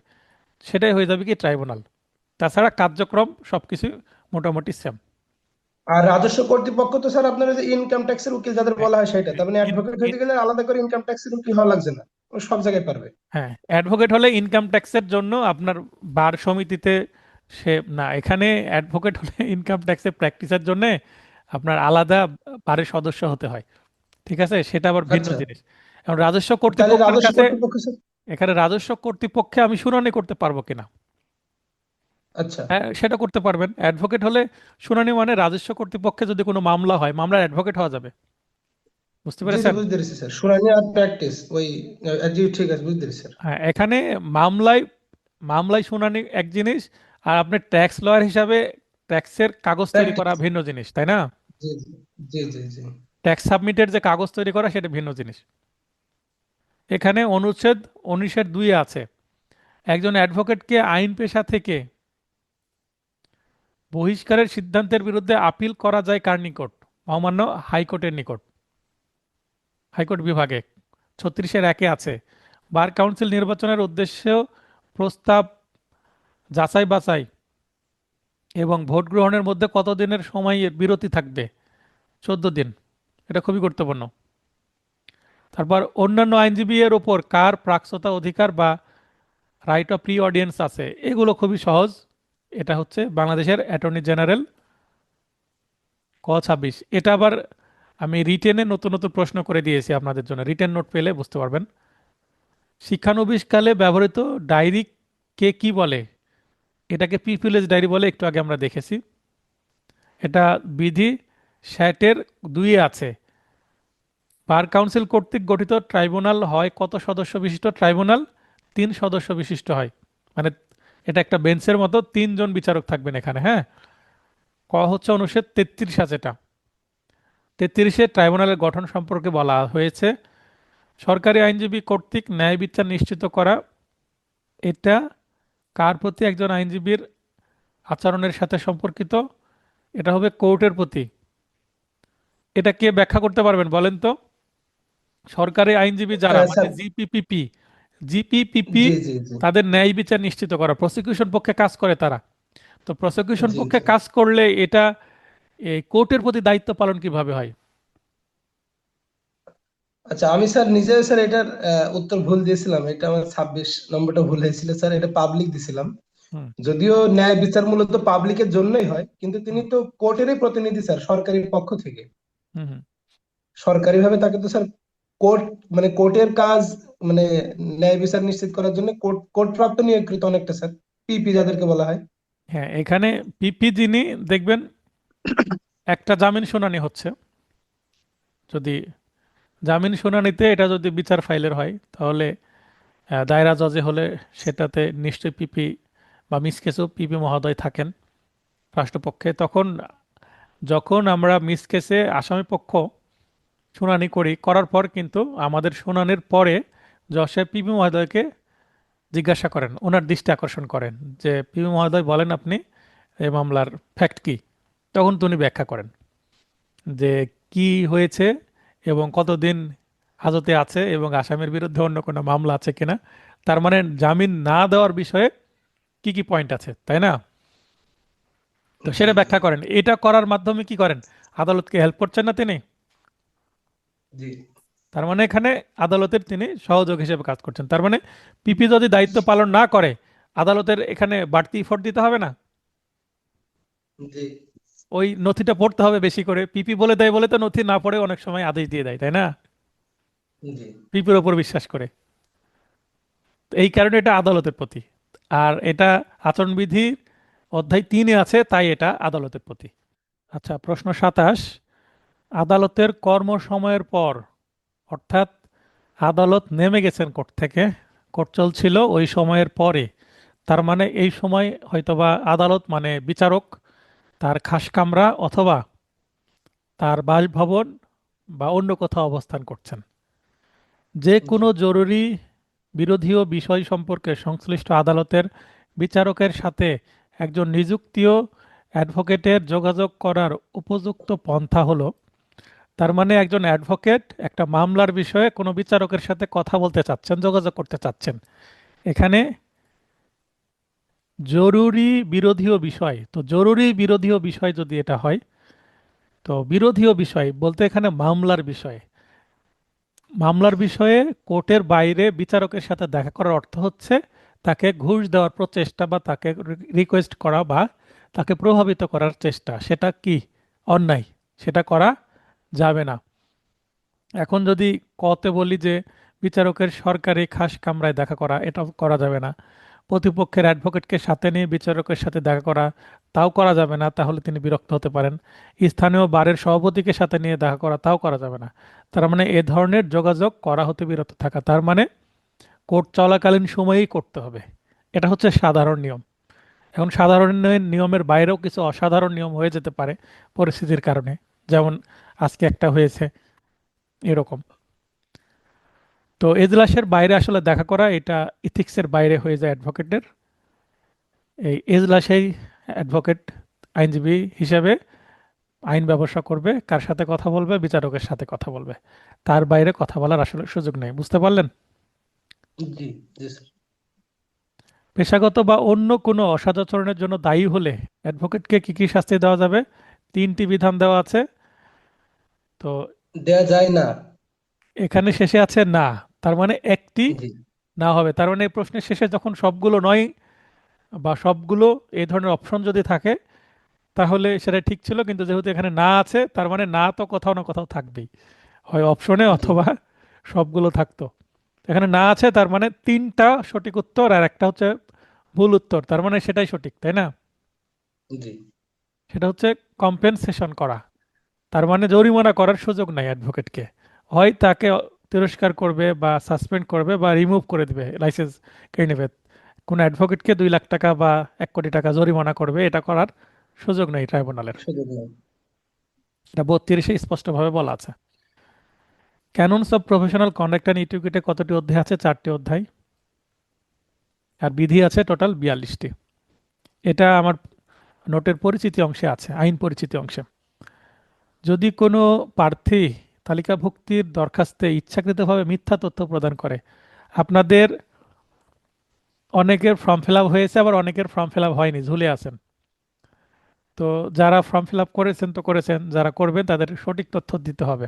[SPEAKER 1] সেটাই হয়ে যাবে কি ট্রাইব্যুনাল। তাছাড়া কার্যক্রম সবকিছু মোটামুটি সেম।
[SPEAKER 2] আর রাজস্ব কর্তৃপক্ষ তো স্যার আপনার ওই যে ইনকাম ট্যাক্সের উকিল যাদের বলা হয় সেটা, তার মানে অ্যাডভোকেট হতে গেলে আলাদা করে ইনকাম ট্যাক্সের উকিল হওয়া লাগছে না, ও সব জায়গায় পারবে।
[SPEAKER 1] হ্যাঁ, অ্যাডভোকেট হলে ইনকাম ট্যাক্সের জন্য আপনার বার সমিতিতে, সে না, এখানে অ্যাডভোকেট হলে ইনকাম ট্যাক্সের প্র্যাকটিসের জন্য আপনার আলাদা বারের সদস্য হতে হয়। ঠিক আছে, সেটা আবার ভিন্ন
[SPEAKER 2] আচ্ছা।
[SPEAKER 1] জিনিস। এখন রাজস্ব
[SPEAKER 2] তাহলে
[SPEAKER 1] কর্তৃপক্ষের
[SPEAKER 2] রাজস্ব
[SPEAKER 1] কাছে,
[SPEAKER 2] কর্তৃপক্ষ স্যার।
[SPEAKER 1] এখানে রাজস্ব কর্তৃপক্ষে আমি শুনানি করতে পারবো কিনা?
[SPEAKER 2] আচ্ছা।
[SPEAKER 1] হ্যাঁ, সেটা করতে পারবেন। অ্যাডভোকেট হলে শুনানি মানে রাজস্ব কর্তৃপক্ষে যদি কোনো মামলা হয়, মামলার অ্যাডভোকেট হওয়া যাবে। বুঝতে
[SPEAKER 2] জি জি
[SPEAKER 1] পেরেছেন?
[SPEAKER 2] বুঝতে পেরেছি স্যার, শুনানি আর প্র্যাকটিস ওই জি ঠিক আছে বুঝতে পেরেছি স্যার।
[SPEAKER 1] হ্যাঁ, এখানে মামলায় মামলায় শুনানি এক জিনিস, আর আপনি ট্যাক্স লয়ার হিসাবে ট্যাক্সের কাগজ তৈরি করা
[SPEAKER 2] প্র্যাকটিস,
[SPEAKER 1] ভিন্ন জিনিস, তাই না?
[SPEAKER 2] জি জি জি জি জি।
[SPEAKER 1] ট্যাক্স সাবমিটের যে কাগজ তৈরি করা সেটা ভিন্ন জিনিস। এখানে অনুচ্ছেদ 19-2 আছে, একজন অ্যাডভোকেটকে আইন পেশা থেকে বহিষ্কারের সিদ্ধান্তের বিরুদ্ধে আপিল করা যায় কার নিকট? মহামান্য হাইকোর্টের নিকট, হাইকোর্ট বিভাগে। 36-1 আছে, বার কাউন্সিল নির্বাচনের উদ্দেশ্য প্রস্তাব যাচাই বাছাই এবং ভোট গ্রহণের মধ্যে কতদিনের সময় বিরতি থাকবে? 14 দিন। এটা খুবই গুরুত্বপূর্ণ। তারপর অন্যান্য আইনজীবী এর ওপর কার প্রাকছতা অধিকার বা রাইট অফ প্রি অডিয়েন্স আছে? এগুলো খুবই সহজ। এটা হচ্ছে বাংলাদেশের অ্যাটর্নি জেনারেল। ক 26। এটা আবার আমি রিটেনে নতুন নতুন প্রশ্ন করে দিয়েছি আপনাদের জন্য, রিটেন নোট পেলে বুঝতে পারবেন। শিক্ষানবিশকালে ব্যবহৃত ডায়েরি কে কি বলে? এটাকে পিপিএস ডায়েরি বলে, একটু আগে আমরা দেখেছি। এটা বিধি 60-2 আছে। বার কাউন্সিল কর্তৃক গঠিত ট্রাইব্যুনাল হয় কত সদস্য বিশিষ্ট? ট্রাইব্যুনাল 3 সদস্য বিশিষ্ট হয়। মানে এটা একটা বেঞ্চের মতো, 3 জন বিচারক থাকবেন এখানে, হ্যাঁ। ক হচ্ছে অনুচ্ছেদ 33 আছে এটা। 33-এ ট্রাইব্যুনালের গঠন সম্পর্কে বলা হয়েছে, সরকারি আইনজীবী কর্তৃক ন্যায় বিচার নিশ্চিত করা। এটা কার প্রতি একজন আইনজীবীর আচরণের সাথে সম্পর্কিত? এটা হবে কোর্টের প্রতি। এটা কে ব্যাখ্যা করতে পারবেন বলেন তো? সরকারি আইনজীবী যারা, মানে
[SPEAKER 2] স্যার,
[SPEAKER 1] জিপিপিপি, জিপিপিপি,
[SPEAKER 2] জি জি জি
[SPEAKER 1] তাদের ন্যায় বিচার নিশ্চিত করা, প্রসিকিউশন পক্ষে কাজ করে তারা। তো প্রসিকিউশন
[SPEAKER 2] জি
[SPEAKER 1] পক্ষে
[SPEAKER 2] জি।
[SPEAKER 1] কাজ করলে এটা এই কোর্টের প্রতি দায়িত্ব পালন কিভাবে হয়?
[SPEAKER 2] আচ্ছা, আমি স্যার নিজে স্যার এটার উত্তর ভুল দিয়েছিলাম, এটা আমার 26 নম্বরটা ভুল হয়েছিল স্যার, এটা পাবলিক দিছিলাম।
[SPEAKER 1] হুম।
[SPEAKER 2] যদিও ন্যায় বিচার মূলত পাবলিকের জন্যই হয়, কিন্তু তিনি
[SPEAKER 1] হুম।
[SPEAKER 2] তো কোর্টেরই প্রতিনিধি স্যার, সরকারি পক্ষ থেকে।
[SPEAKER 1] হুম। হুম।
[SPEAKER 2] সরকারি ভাবে তাকে তো স্যার কোর্ট, মানে কোর্টের কাজ, মানে ন্যায় বিচার নিশ্চিত করার জন্য কোর্ট কোর্ট প্রাপ্ত নিয়োগকৃত অনেকটা স্যার, পিপি যাদেরকে বলা হয়।
[SPEAKER 1] হ্যাঁ, এখানে পিপি যিনি, দেখবেন একটা জামিন শুনানি হচ্ছে, যদি জামিন শুনানিতে এটা যদি বিচার ফাইলের হয়, তাহলে দায়রা জজে হলে সেটাতে নিশ্চয়ই পিপি বা মিস কেসও পিপি মহোদয় থাকেন রাষ্ট্রপক্ষে। তখন যখন আমরা মিস কেসে আসামি পক্ষ শুনানি করার পর কিন্তু আমাদের শুনানির পরে জজ পিপি মহোদয়কে জিজ্ঞাসা করেন, ওনার দৃষ্টি আকর্ষণ করেন যে পিপি মহোদয় বলেন আপনি এই মামলার ফ্যাক্ট কি। তখন তিনি ব্যাখ্যা করেন যে কি হয়েছে এবং কতদিন হাজতে আছে এবং আসামির বিরুদ্ধে অন্য কোনো মামলা আছে কিনা। তার মানে জামিন না দেওয়ার বিষয়ে কি কি পয়েন্ট আছে, তাই না? তো
[SPEAKER 2] জি
[SPEAKER 1] সেটা
[SPEAKER 2] জি
[SPEAKER 1] ব্যাখ্যা করেন। এটা করার মাধ্যমে কি করেন? আদালতকে হেল্প করছেন না তিনি?
[SPEAKER 2] জি।
[SPEAKER 1] তার মানে এখানে আদালতের তিনি সহযোগ হিসেবে কাজ করছেন। তার মানে পিপি যদি দায়িত্ব পালন না করে, আদালতের এখানে বাড়তি এফোর্ট দিতে হবে না,
[SPEAKER 2] জি
[SPEAKER 1] ওই নথিটা পড়তে হবে বেশি করে। পিপি বলে দেয় বলে তো নথি না পড়ে অনেক সময় আদেশ দিয়ে দেয়, তাই না?
[SPEAKER 2] জি।
[SPEAKER 1] পিপির ওপর বিশ্বাস করে। তো এই কারণে এটা আদালতের প্রতি। আর এটা আচরণবিধি অধ্যায় 3-এ আছে, তাই এটা আদালতের প্রতি। আচ্ছা, প্রশ্ন 27, আদালতের কর্ম সময়ের পর, অর্থাৎ আদালত নেমে গেছেন কোর্ট থেকে, কোর্ট চলছিল ওই সময়ের পরে, তার মানে এই সময় হয়তোবা আদালত মানে বিচারক তার খাস কামরা অথবা তার বাসভবন বা অন্য কোথাও অবস্থান করছেন। যে
[SPEAKER 2] জি
[SPEAKER 1] কোনো জরুরি বিরোধীয় বিষয় সম্পর্কে সংশ্লিষ্ট আদালতের বিচারকের সাথে একজন নিযুক্তীয় অ্যাডভোকেটের যোগাযোগ করার উপযুক্ত পন্থা হলো, তার মানে একজন অ্যাডভোকেট একটা মামলার বিষয়ে কোনো বিচারকের সাথে কথা বলতে চাচ্ছেন, যোগাযোগ করতে চাচ্ছেন। এখানে জরুরি বিরোধীয় বিষয়, তো জরুরি বিরোধীয় বিষয় যদি এটা হয়, তো বিরোধীয় বিষয় বলতে এখানে মামলার বিষয়। মামলার বিষয়ে কোর্টের বাইরে বিচারকের সাথে দেখা করার অর্থ হচ্ছে তাকে ঘুষ দেওয়ার প্রচেষ্টা বা তাকে রিকোয়েস্ট করা বা তাকে প্রভাবিত করার চেষ্টা, সেটা কি অন্যায়, সেটা করা যাবে না। এখন যদি কতে বলি যে বিচারকের সরকারি খাস কামরায় দেখা করা, এটা করা যাবে না। প্রতিপক্ষের অ্যাডভোকেটকে সাথে নিয়ে বিচারকের সাথে দেখা করা তাও করা যাবে না, তাহলে তিনি বিরক্ত হতে পারেন। স্থানীয় বারের সভাপতিকে সাথে নিয়ে দেখা করা তাও করা যাবে না। তার মানে এ ধরনের যোগাযোগ করা হতে বিরত থাকা, তার মানে কোর্ট চলাকালীন সময়েই করতে হবে। এটা হচ্ছে সাধারণ নিয়ম। এখন সাধারণ নিয়মের বাইরেও কিছু অসাধারণ নিয়ম হয়ে যেতে পারে পরিস্থিতির কারণে, যেমন আজকে একটা হয়েছে এরকম। তো এজলাসের বাইরে আসলে দেখা করা এটা ইথিক্সের বাইরে হয়ে যায় অ্যাডভোকেটের। এই এজলাসেই অ্যাডভোকেট আইনজীবী হিসেবে আইন ব্যবসা করবে, কার সাথে কথা বলবে, বিচারকের সাথে কথা বলবে, তার বাইরে কথা বলার আসলে সুযোগ নেই। বুঝতে পারলেন?
[SPEAKER 2] জি, জি স্যার।
[SPEAKER 1] পেশাগত বা অন্য কোনো অসদাচরণের জন্য দায়ী হলে অ্যাডভোকেটকে কি কি শাস্তি দেওয়া যাবে? তিনটি বিধান দেওয়া আছে। তো
[SPEAKER 2] দেয়া যায় না।
[SPEAKER 1] এখানে শেষে আছে না, তার মানে একটি
[SPEAKER 2] জি,
[SPEAKER 1] না হবে। তার মানে এই প্রশ্নের শেষে যখন সবগুলো নয় বা সবগুলো এই ধরনের অপশন যদি থাকে তাহলে সেটা ঠিক ছিল, কিন্তু যেহেতু এখানে না আছে তার মানে না তো কোথাও না কোথাও থাকবেই, হয় অপশনে
[SPEAKER 2] জি,
[SPEAKER 1] অথবা সবগুলো থাকতো। এখানে না আছে তার মানে তিনটা সঠিক উত্তর আর একটা হচ্ছে ভুল উত্তর, তার মানে সেটাই সঠিক, তাই না?
[SPEAKER 2] জি,
[SPEAKER 1] সেটা হচ্ছে কম্পেনসেশন করা, তার মানে জরিমানা করার সুযোগ নাই অ্যাডভোকেটকে। হয় তাকে তিরস্কার করবে বা সাসপেন্ড করবে বা রিমুভ করে দিবে, লাইসেন্স কেড়ে নেবে। কোনো অ্যাডভোকেটকে 2 লাখ টাকা বা 1 কোটি টাকা জরিমানা করবে, এটা করার সুযোগ নেই ট্রাইব্যুনালের।
[SPEAKER 2] সুযোগ নেই।
[SPEAKER 1] এটা 32-এ স্পষ্টভাবে বলা আছে। ক্যাননস অফ প্রফেশনাল কন্ডাক্ট অ্যান্ড ইটিউকেটে কতটি অধ্যায় আছে? 4টি অধ্যায়। আর বিধি আছে টোটাল 42টি। এটা আমার নোটের পরিচিতি অংশে আছে, আইন পরিচিতি অংশে। যদি কোনো প্রার্থী তালিকাভুক্তির দরখাস্তে ইচ্ছাকৃতভাবে মিথ্যা তথ্য প্রদান করে, আপনাদের অনেকের ফর্ম ফিল আপ হয়েছে, আবার অনেকের ফর্ম ফিল আপ হয়নি, ঝুলে আছেন। তো যারা ফর্ম ফিল আপ করেছেন তো করেছেন, যারা করবেন তাদের সঠিক তথ্য দিতে হবে।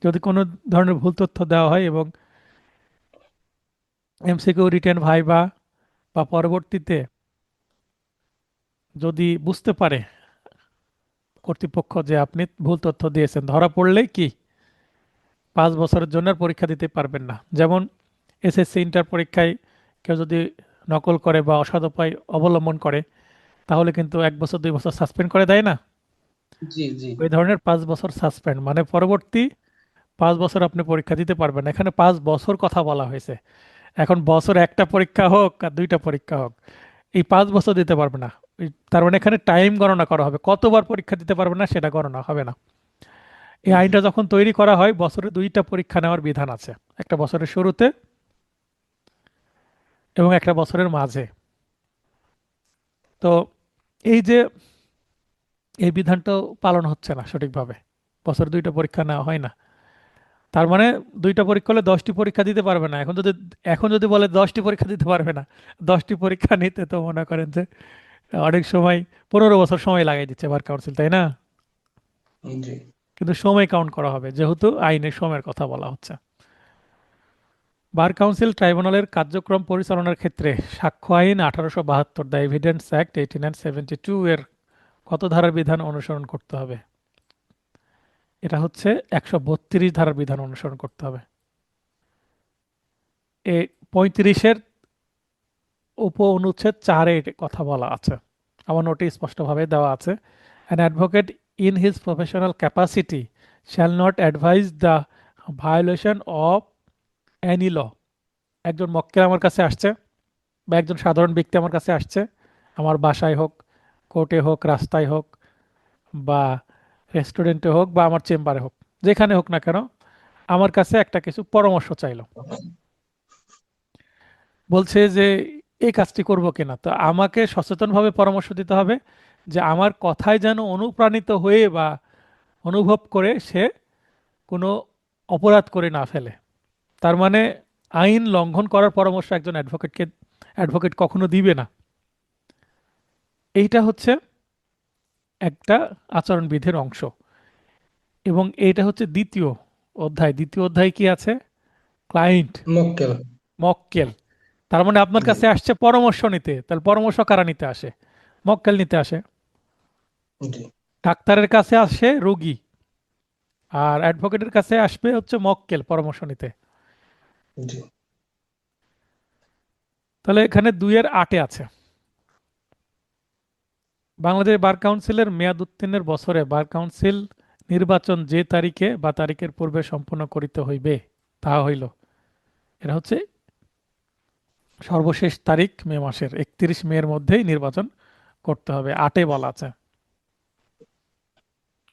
[SPEAKER 1] যদি কোনো ধরনের ভুল তথ্য দেওয়া হয় এবং এমসিকিউ, রিটেন, ভাইভা বা পরবর্তীতে যদি বুঝতে পারে কর্তৃপক্ষ যে আপনি ভুল তথ্য দিয়েছেন, ধরা পড়লে কি 5 বছরের জন্য আর পরীক্ষা দিতে পারবেন না। যেমন এসএসসি ইন্টার পরীক্ষায় কেউ যদি নকল করে বা অসৎ উপায় অবলম্বন করে তাহলে কিন্তু 1 বছর 2 বছর সাসপেন্ড করে দেয় না?
[SPEAKER 2] জি, জি,
[SPEAKER 1] ওই ধরনের 5 বছর সাসপেন্ড, মানে পরবর্তী 5 বছর আপনি পরীক্ষা দিতে পারবেন না। এখানে 5 বছর কথা বলা হয়েছে। এখন বছর একটা পরীক্ষা হোক আর দুইটা পরীক্ষা হোক, এই 5 বছর দিতে পারবে না। তার মানে এখানে টাইম গণনা করা হবে, কতবার পরীক্ষা দিতে পারবে না সেটা গণনা হবে না। এই
[SPEAKER 2] জি,
[SPEAKER 1] আইনটা যখন তৈরি করা হয় বছরে 2টা পরীক্ষা নেওয়ার বিধান আছে, একটা বছরের শুরুতে এবং একটা বছরের মাঝে। তো এই যে এই বিধানটাও পালন হচ্ছে না সঠিকভাবে, বছরে 2টা পরীক্ষা নেওয়া হয় না। তার মানে 2টা পরীক্ষা হলে 10টি পরীক্ষা দিতে পারবে না। এখন যদি বলে 10টি পরীক্ষা দিতে পারবে না, 10টি পরীক্ষা নিতে তো মনে করেন যে অনেক সময় 15 বছর সময় লাগাই দিচ্ছে বার কাউন্সিল, তাই না?
[SPEAKER 2] জি,
[SPEAKER 1] কিন্তু সময় কাউন্ট করা হবে যেহেতু আইনের সময়ের কথা বলা হচ্ছে। বার কাউন্সিল ট্রাইব্যুনালের কার্যক্রম পরিচালনার ক্ষেত্রে সাক্ষ্য আইন 1872, দ্য এভিডেন্স অ্যাক্ট 1872 এর কত ধারার বিধান অনুসরণ করতে হবে? এটা হচ্ছে 132 ধারার বিধান অনুসরণ করতে হবে। এ 35-এর উপ অনুচ্ছেদ 4-এ কথা বলা আছে, আমার নোটে স্পষ্টভাবে দেওয়া আছে। An advocate in his professional capacity shall not advise the violation of any law. একজন মক্কেল আমার কাছে আসছে বা একজন সাধারণ ব্যক্তি আমার কাছে আসছে, আমার বাসায় হোক, কোর্টে হোক, রাস্তায় হোক বা রেস্টুরেন্টে হোক বা আমার চেম্বারে হোক, যেখানে হোক না কেন, আমার কাছে একটা কিছু পরামর্শ চাইলো। বলছে যে এই কাজটি করব কিনা, তো আমাকে সচেতনভাবে পরামর্শ দিতে হবে যে আমার কথায় যেন অনুপ্রাণিত হয়ে বা অনুভব করে সে কোনো অপরাধ করে না ফেলে। তার মানে আইন লঙ্ঘন করার পরামর্শ একজন অ্যাডভোকেট কখনো দিবে না। এইটা হচ্ছে একটা আচরণবিধির অংশ। এবং এইটা হচ্ছে দ্বিতীয় অধ্যায়। দ্বিতীয় অধ্যায় কি আছে? ক্লায়েন্ট,
[SPEAKER 2] মক্কেল।
[SPEAKER 1] মক্কেল। তার মানে আপনার
[SPEAKER 2] জি,
[SPEAKER 1] কাছে আসছে পরামর্শ নিতে, তাহলে পরামর্শ কারা নিতে আসে? মক্কেল নিতে আসে।
[SPEAKER 2] জি,
[SPEAKER 1] ডাক্তারের কাছে আসে রোগী, আর অ্যাডভোকেটের কাছে আসবে হচ্ছে মক্কেল পরামর্শ নিতে।
[SPEAKER 2] জি,
[SPEAKER 1] তাহলে এখানে 2-8 আছে। বাংলাদেশ বার কাউন্সিলের মেয়াদ উত্তীর্ণের বছরে বার কাউন্সিল নির্বাচন যে তারিখে বা তারিখের পূর্বে সম্পন্ন করিতে হইবে তাহা হইল। এটা হচ্ছে সর্বশেষ তারিখ মে মাসের 31 মের মধ্যেই নির্বাচন করতে হবে, 8-এ বলা আছে।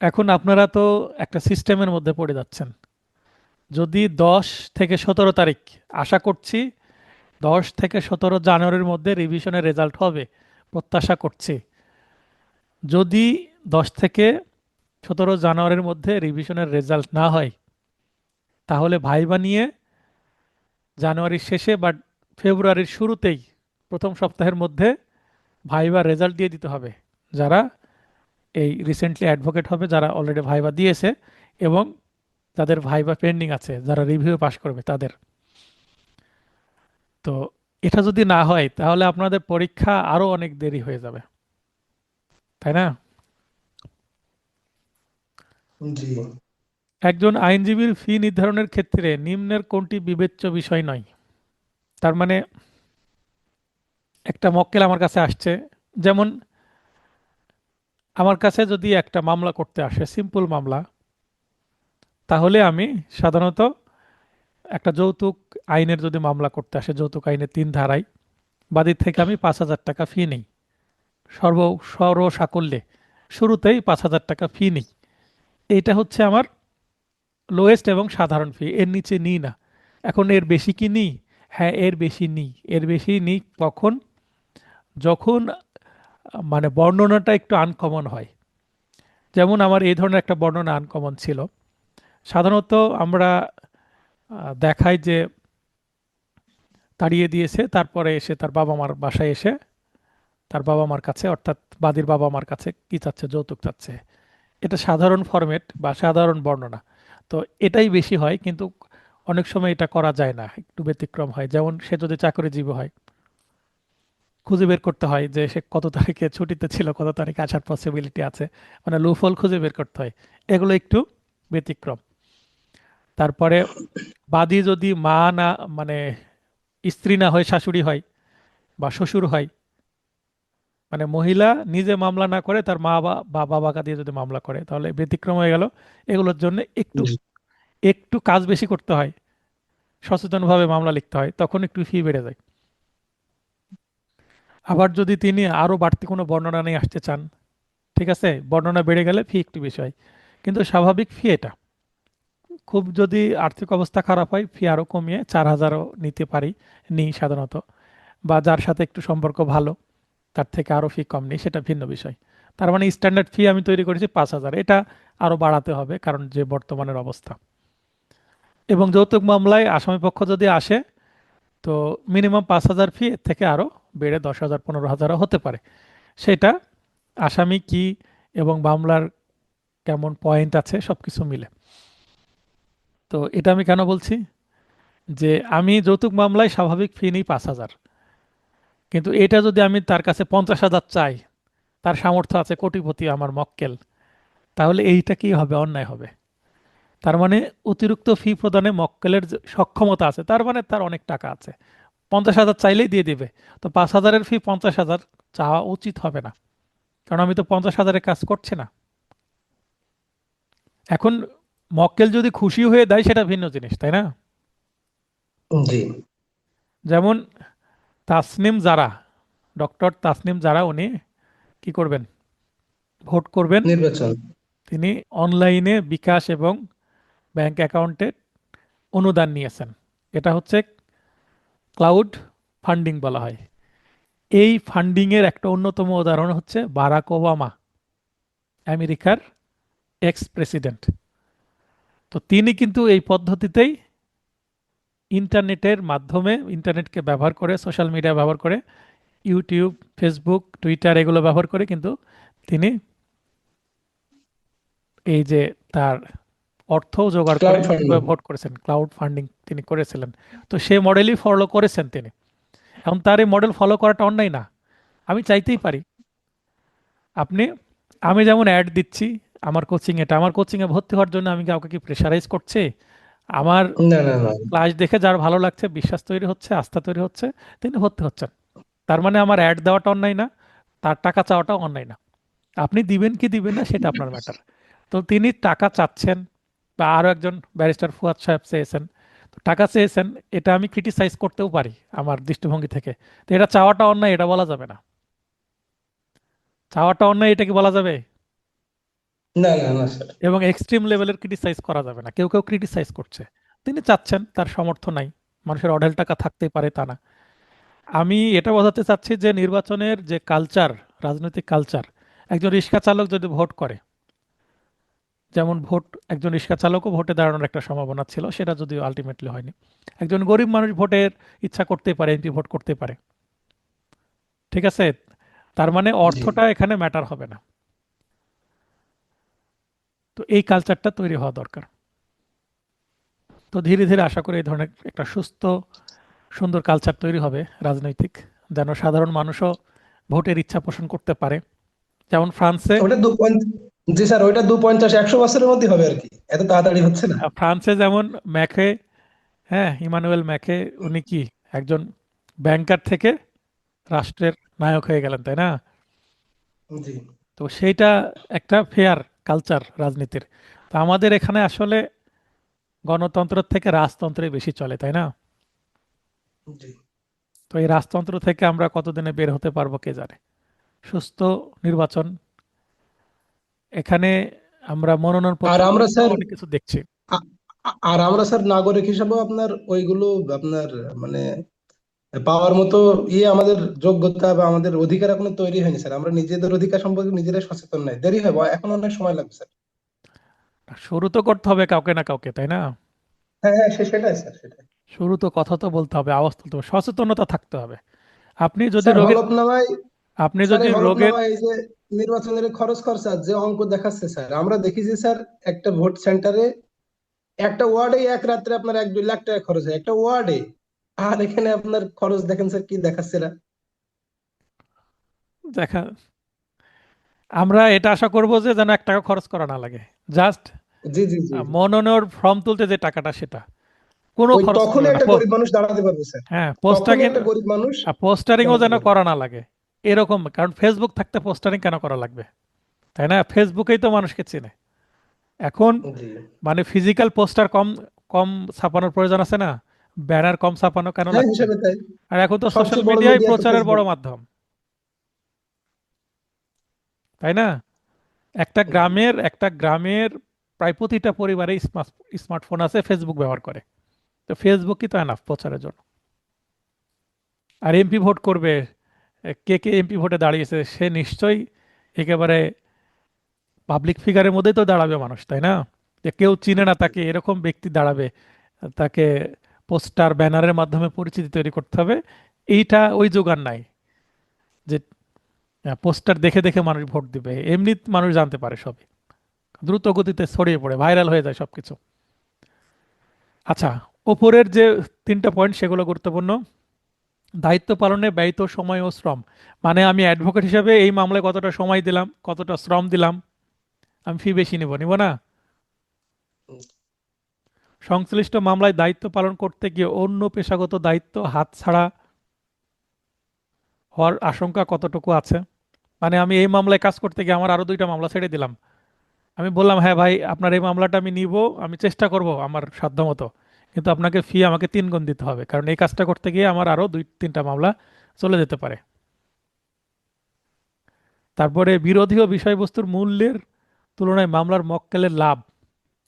[SPEAKER 1] এখন আপনারা তো একটা সিস্টেমের মধ্যে পড়ে যাচ্ছেন। যদি 10 থেকে 17 তারিখ, আশা করছি 10 থেকে 17 জানুয়ারির মধ্যে রিভিশনের রেজাল্ট হবে, প্রত্যাশা করছি। যদি 10 থেকে 17 জানুয়ারির মধ্যে রিভিশনের রেজাল্ট না হয়, তাহলে ভাইবা নিয়ে জানুয়ারির শেষে বা ফেব্রুয়ারির শুরুতেই প্রথম সপ্তাহের মধ্যে ভাইবার রেজাল্ট দিয়ে দিতে হবে। যারা এই রিসেন্টলি অ্যাডভোকেট হবে, যারা অলরেডি ভাইবা দিয়েছে এবং যাদের ভাইবা পেন্ডিং আছে, যারা রিভিউ পাস করবে তাদের। তো এটা যদি না হয় তাহলে আপনাদের পরীক্ষা আরো অনেক দেরি হয়ে যাবে, তাই না?
[SPEAKER 2] জি।
[SPEAKER 1] একজন আইনজীবীর ফি নির্ধারণের ক্ষেত্রে নিম্নের কোনটি বিবেচ্য বিষয় নয়? তার মানে একটা মক্কেল আমার কাছে আসছে, যেমন আমার কাছে যদি একটা মামলা করতে আসে, সিম্পল মামলা, তাহলে আমি সাধারণত একটা যৌতুক আইনের যদি মামলা করতে আসে, যৌতুক আইনের 3 ধারায় বাদীর থেকে আমি 5,000 টাকা ফি নেই। সর্বসাকল্যে শুরুতেই 5,000 টাকা ফি নেই। এইটা হচ্ছে আমার লোয়েস্ট এবং সাধারণ ফি, এর নিচে নিই না। এখন এর বেশি কি নিই? হ্যাঁ, এর বেশি নিই। এর বেশি নিই কখন? যখন মানে বর্ণনাটা একটু আনকমন হয়। যেমন আমার এই ধরনের একটা বর্ণনা আনকমন ছিল। সাধারণত আমরা দেখাই যে তাড়িয়ে দিয়েছে, তারপরে এসে তার বাবা মার বাসায় এসে তার বাবা মার কাছে, অর্থাৎ বাদীর বাবা মার কাছে কি চাচ্ছে? যৌতুক চাচ্ছে। এটা সাধারণ ফরম্যাট বা সাধারণ বর্ণনা। তো এটাই বেশি হয়, কিন্তু অনেক সময় এটা করা যায় না, একটু ব্যতিক্রম হয়। যেমন সে যদি চাকরিজীবী হয়, খুঁজে বের করতে হয় যে সে কত তারিখে ছুটিতে ছিল, কত তারিখে আসার পসিবিলিটি আছে, মানে লুফল খুঁজে বের করতে হয়। এগুলো একটু ব্যতিক্রম। তারপরে বাদী যদি মা না, মানে স্ত্রী না হয় শাশুড়ি হয় বা শ্বশুর হয়, মানে মহিলা নিজে মামলা না করে তার মা বা বাবাকে দিয়ে যদি মামলা করে, তাহলে ব্যতিক্রম হয়ে গেল। এগুলোর জন্য একটু
[SPEAKER 2] জি।
[SPEAKER 1] একটু কাজ বেশি করতে হয়, সচেতনভাবে মামলা লিখতে হয়, তখন একটু ফি বেড়ে যায়। আবার যদি তিনি আরো বাড়তি কোনো বর্ণনা নিয়ে আসতে চান, ঠিক আছে, বর্ণনা বেড়ে গেলে ফি একটু বেশি হয়। কিন্তু স্বাভাবিক ফি এটা। খুব যদি আর্থিক অবস্থা খারাপ হয়, ফি আরো কমিয়ে 4,000ও নিতে পারি, নিই সাধারণত। বা যার সাথে একটু সম্পর্ক ভালো, তার থেকে আরো ফি কম নেই, সেটা ভিন্ন বিষয়। তার মানে স্ট্যান্ডার্ড ফি আমি তৈরি করেছি 5,000, এটা আরো বাড়াতে হবে কারণ যে বর্তমানের অবস্থা। এবং যৌতুক মামলায় আসামি পক্ষ যদি আসে, তো মিনিমাম 5,000 ফি, এর থেকে আরো বেড়ে 10,000 15,000ও হতে পারে। সেটা আসামি কি এবং মামলার কেমন পয়েন্ট আছে সবকিছু মিলে। তো এটা আমি কেন বলছি যে আমি যৌতুক মামলায় স্বাভাবিক ফি নিই 5,000, কিন্তু এটা যদি আমি তার কাছে 50,000 চাই, তার সামর্থ্য আছে, কোটিপতি আমার মক্কেল, তাহলে এইটা কি হবে? অন্যায় হবে। তার মানে অতিরিক্ত ফি প্রদানে মক্কেলের যে সক্ষমতা আছে, তার মানে তার অনেক টাকা আছে, 50,000 চাইলেই দিয়ে দিবে। তো 5,000-এর ফি 50,000 চাওয়া উচিত হবে না, কারণ আমি তো 50,000-এর কাজ করছি না। এখন মক্কেল যদি খুশি হয়ে দেয় সেটা ভিন্ন জিনিস, তাই না?
[SPEAKER 2] জি।
[SPEAKER 1] যেমন তাসনিম জারা, ডক্টর তাসনিম জারা, উনি কি করবেন? ভোট করবেন।
[SPEAKER 2] নির্বাচন।
[SPEAKER 1] তিনি অনলাইনে বিকাশ এবং ব্যাংক অ্যাকাউন্টে অনুদান নিয়েছেন। এটা হচ্ছে ক্লাউড ফান্ডিং বলা হয়। এই ফান্ডিং এর একটা অন্যতম উদাহরণ হচ্ছে বারাক ওবামা, আমেরিকার এক্স প্রেসিডেন্ট। তো তিনি কিন্তু এই পদ্ধতিতেই ইন্টারনেটের মাধ্যমে, ইন্টারনেটকে ব্যবহার করে, সোশ্যাল মিডিয়া ব্যবহার করে, ইউটিউব, ফেসবুক, টুইটার এগুলো ব্যবহার করে কিন্তু তিনি এই যে তার অর্থ জোগাড় করে
[SPEAKER 2] ক্লাউড ফান্ডিং।
[SPEAKER 1] ভোট করেছেন, ক্লাউড ফান্ডিং তিনি করেছিলেন। তো সে মডেলই ফলো করেছেন তিনি। এখন তার এই মডেল ফলো করাটা অন্যায় না, আমি চাইতেই পারি। আপনি, আমি যেমন অ্যাড দিচ্ছি আমার কোচিং, এটা আমার কোচিংয়ে ভর্তি হওয়ার জন্য আমি কাউকে কি প্রেশারাইজ করছি? আমার
[SPEAKER 2] না না না।
[SPEAKER 1] ক্লাস দেখে যার ভালো লাগছে, বিশ্বাস তৈরি হচ্ছে, আস্থা তৈরি হচ্ছে, তিনি ভর্তি হচ্ছেন। তার মানে আমার অ্যাড দেওয়াটা অন্যায় না, তার টাকা চাওয়াটাও অন্যায় না। আপনি দিবেন কি দিবেন না সেটা আপনার ম্যাটার। তো তিনি টাকা চাচ্ছেন, বা আরো একজন ব্যারিস্টার ফুয়াদ সাহেব চেয়েছেন, তো টাকা চেয়েছেন, এটা আমি ক্রিটিসাইজ করতেও পারি আমার দৃষ্টিভঙ্গি থেকে। তো এটা চাওয়াটা অন্যায় এটা বলা যাবে না। চাওয়াটা অন্যায় এটা কি বলা যাবে?
[SPEAKER 2] না না না স্যার।
[SPEAKER 1] এবং এক্সট্রিম লেভেলের ক্রিটিসাইজ করা যাবে না। কেউ কেউ ক্রিটিসাইজ করছে, তিনি চাচ্ছেন, তার সামর্থ্য নাই, মানুষের অঢেল টাকা থাকতেই পারে তা না। আমি এটা বোঝাতে চাচ্ছি যে নির্বাচনের যে কালচার, রাজনৈতিক কালচার, একজন রিক্সা চালক যদি ভোট করে, যেমন ভোট, একজন রিক্সা চালকও ভোটে দাঁড়ানোর একটা সম্ভাবনা ছিল, সেটা যদিও আলটিমেটলি হয়নি। একজন গরিব মানুষ ভোটের ইচ্ছা করতেই পারে, এমপি ভোট করতে পারে, ঠিক আছে? তার মানে
[SPEAKER 2] জি।
[SPEAKER 1] অর্থটা এখানে ম্যাটার হবে না। তো এই কালচারটা তৈরি হওয়া দরকার। তো ধীরে ধীরে আশা করি এই ধরনের একটা সুস্থ সুন্দর কালচার তৈরি হবে রাজনৈতিক, যেন সাধারণ মানুষও ভোটের ইচ্ছা পোষণ করতে পারে। যেমন ফ্রান্সে,
[SPEAKER 2] ওটা জি স্যার, ওইটা 250-100 বছরের মধ্যে হবে আর কি, এত তাড়াতাড়ি হচ্ছে না।
[SPEAKER 1] ফ্রান্সে যেমন ম্যাখে, হ্যাঁ, ইমানুয়েল ম্যাখে, উনি কি একজন ব্যাংকার থেকে রাষ্ট্রের নায়ক হয়ে গেলেন, তাই না?
[SPEAKER 2] জি
[SPEAKER 1] তো সেইটা একটা ফেয়ার কালচার রাজনীতির। তো আমাদের এখানে আসলে গণতন্ত্র থেকে রাজতন্ত্রে বেশি চলে, তাই না?
[SPEAKER 2] জি।
[SPEAKER 1] তো এই রাজতন্ত্র থেকে আমরা কতদিনে বের হতে পারবো কে জানে। সুস্থ নির্বাচন, এখানে আমরা মনোনয়ন
[SPEAKER 2] আর
[SPEAKER 1] পত্র
[SPEAKER 2] আমরা
[SPEAKER 1] পরীক্ষা
[SPEAKER 2] স্যার,
[SPEAKER 1] অনেক কিছু দেখছি।
[SPEAKER 2] আর আমরা স্যার নাগরিক হিসাবেও আপনার ওইগুলো আপনার মানে পাওয়ার মতো আমাদের যোগ্যতা বা আমাদের অধিকার এখনো তৈরি হয়নি স্যার। আমরা নিজেদের অধিকার সম্পর্কে নিজেরাই সচেতন নাই, দেরি হবে, এখন অনেক সময় লাগবে স্যার।
[SPEAKER 1] শুরু তো করতে হবে কাউকে না কাউকে, তাই না?
[SPEAKER 2] হ্যাঁ হ্যাঁ, সেটাই স্যার, সেটাই।
[SPEAKER 1] শুরু তো, কথা তো বলতে হবে, আওয়াজ তুলতে হবে, সচেতনতা থাকতে হবে। আপনি যদি
[SPEAKER 2] স্যার
[SPEAKER 1] রোগীর,
[SPEAKER 2] হলফনামায়,
[SPEAKER 1] আপনি
[SPEAKER 2] স্যার
[SPEAKER 1] যদি
[SPEAKER 2] এই
[SPEAKER 1] রোগের,
[SPEAKER 2] হলফনামায় এই যে নির্বাচনের খরচ খরচা যে অঙ্ক দেখাচ্ছে স্যার, আমরা দেখি যে স্যার একটা ভোট সেন্টারে একটা ওয়ার্ডে এক রাত্রে আপনার 1-2 লাখ টাকা খরচ হয় একটা ওয়ার্ডে। আর এখানে আপনার খরচ দেখেন স্যার কি দেখাচ্ছে এরা।
[SPEAKER 1] দেখা, আমরা এটা আশা করব যে যেন 1 টাকা খরচ করা না লাগে। জাস্ট
[SPEAKER 2] জি জি জি জি।
[SPEAKER 1] মনোনয়ন ফর্ম তুলতে যে টাকাটা, সেটা কোনো
[SPEAKER 2] ওই
[SPEAKER 1] খরচ করবে
[SPEAKER 2] তখনই
[SPEAKER 1] না।
[SPEAKER 2] একটা গরিব মানুষ দাঁড়াতে পারবে স্যার।
[SPEAKER 1] হ্যাঁ,
[SPEAKER 2] তখনই
[SPEAKER 1] পোস্টারিং,
[SPEAKER 2] একটা গরিব মানুষ
[SPEAKER 1] পোস্টারিংও
[SPEAKER 2] দাঁড়াতে
[SPEAKER 1] যেন
[SPEAKER 2] পারবে।
[SPEAKER 1] করা না লাগে এরকম। কারণ ফেসবুক থাকতে পোস্টারিং কেন করা লাগবে, তাই না? ফেসবুকেই তো মানুষকে চেনে এখন।
[SPEAKER 2] জি।
[SPEAKER 1] মানে ফিজিক্যাল পোস্টার কম কম ছাপানোর প্রয়োজন আছে না? ব্যানার কম ছাপানো কেন
[SPEAKER 2] হ্যাঁ,
[SPEAKER 1] লাগছে?
[SPEAKER 2] হিসাবে তাই।
[SPEAKER 1] আর এখন তো সোশ্যাল
[SPEAKER 2] সবচেয়ে বড়
[SPEAKER 1] মিডিয়াই
[SPEAKER 2] মিডিয়া তো
[SPEAKER 1] প্রচারের বড়
[SPEAKER 2] ফেসবুক।
[SPEAKER 1] মাধ্যম, তাই না? একটা
[SPEAKER 2] জি
[SPEAKER 1] গ্রামের, একটা গ্রামের প্রায় প্রতিটা পরিবারে স্মার্টফোন আছে, ফেসবুক ব্যবহার করে। তো ফেসবুকই তো এনাফ প্রচারের জন্য। আর এমপি ভোট করবে, কে কে এমপি ভোটে দাঁড়িয়েছে, সে নিশ্চয়ই একেবারে পাবলিক ফিগারের মধ্যেই তো দাঁড়াবে মানুষ, তাই না? যে কেউ চিনে না তাকে, এরকম ব্যক্তি দাঁড়াবে, তাকে পোস্টার ব্যানারের মাধ্যমে পরিচিতি তৈরি করতে হবে। এইটা ওই যোগান নাই যে পোস্টার দেখে দেখে মানুষ ভোট দিবে। এমনি মানুষ জানতে পারে সবই, দ্রুত গতিতে ছড়িয়ে পড়ে, ভাইরাল হয়ে যায় সবকিছু। আচ্ছা, ওপরের যে 3টা পয়েন্ট সেগুলো গুরুত্বপূর্ণ। দায়িত্ব পালনে ব্যয়িত সময় ও শ্রম, মানে আমি অ্যাডভোকেট হিসেবে এই মামলায় কতটা সময় দিলাম, কতটা শ্রম দিলাম, আমি ফি বেশি নিব নিব না। সংশ্লিষ্ট মামলায় দায়িত্ব পালন করতে গিয়ে অন্য পেশাগত দায়িত্ব হাতছাড়া হওয়ার আশঙ্কা কতটুকু আছে। মানে আমি এই মামলায় কাজ করতে গিয়ে আমার আরো 2টা মামলা ছেড়ে দিলাম। আমি বললাম হ্যাঁ ভাই, আপনার এই মামলাটা আমি নিব, আমি চেষ্টা করব আমার সাধ্যমতো, কিন্তু আপনাকে ফি আমাকে 3 গুণ দিতে হবে, কারণ এই কাজটা করতে গিয়ে আমার আরো 2-3টা মামলা চলে যেতে পারে। তারপরে বিরোধী ও বিষয়বস্তুর মূল্যের তুলনায় মামলার মক্কেলের লাভ।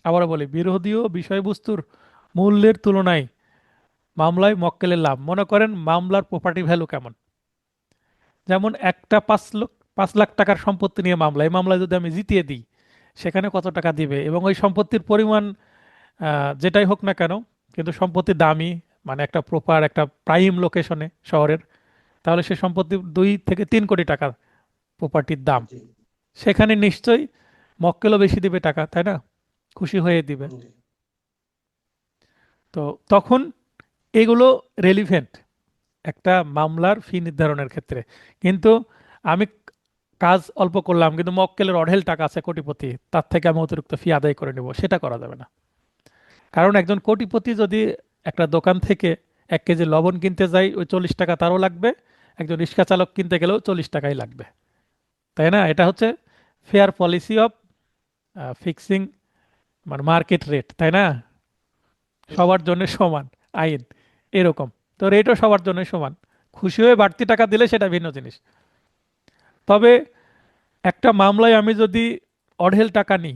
[SPEAKER 1] আবারও বলি, বিরোধী ও বিষয়বস্তুর মূল্যের তুলনায় মামলায় মক্কেলের লাভ। মনে করেন মামলার প্রপার্টি ভ্যালু কেমন, যেমন একটা 5 লাখ টাকার সম্পত্তি নিয়ে মামলা, এই মামলায় যদি আমি জিতিয়ে দিই, সেখানে কত টাকা দিবে, এবং ওই সম্পত্তির পরিমাণ যেটাই হোক না কেন, কিন্তু সম্পত্তির দামই, মানে একটা প্রপার একটা প্রাইম লোকেশনে শহরের, তাহলে সে সম্পত্তি 2 থেকে 3 কোটি টাকা প্রপার্টির দাম।
[SPEAKER 2] জি
[SPEAKER 1] সেখানে নিশ্চয়ই মক্কেলও বেশি দিবে টাকা, তাই না? খুশি হয়ে দিবে।
[SPEAKER 2] জি।
[SPEAKER 1] তো তখন এগুলো রেলিভেন্ট একটা মামলার ফি নির্ধারণের ক্ষেত্রে। কিন্তু আমি কাজ অল্প করলাম, কিন্তু মক্কেলের অঢেল টাকা আছে, কোটিপতি, তার থেকে আমি অতিরিক্ত ফি আদায় করে নেব, সেটা করা যাবে না। কারণ একজন কোটিপতি যদি একটা দোকান থেকে 1 কেজি লবণ কিনতে যায়, ওই 40 টাকা তারও লাগবে, একজন রিক্সা চালক কিনতে গেলেও 40 টাকাই লাগবে, তাই না? এটা হচ্ছে ফেয়ার পলিসি অফ ফিক্সিং, মানে মার্কেট রেট, তাই না?
[SPEAKER 2] জি
[SPEAKER 1] সবার জন্য সমান আইন এরকম। তো রেটও সবার জন্য সমান, খুশি হয়ে বাড়তি টাকা দিলে সেটা ভিন্ন জিনিস। তবে একটা মামলায় আমি যদি অঢেল টাকা নিই,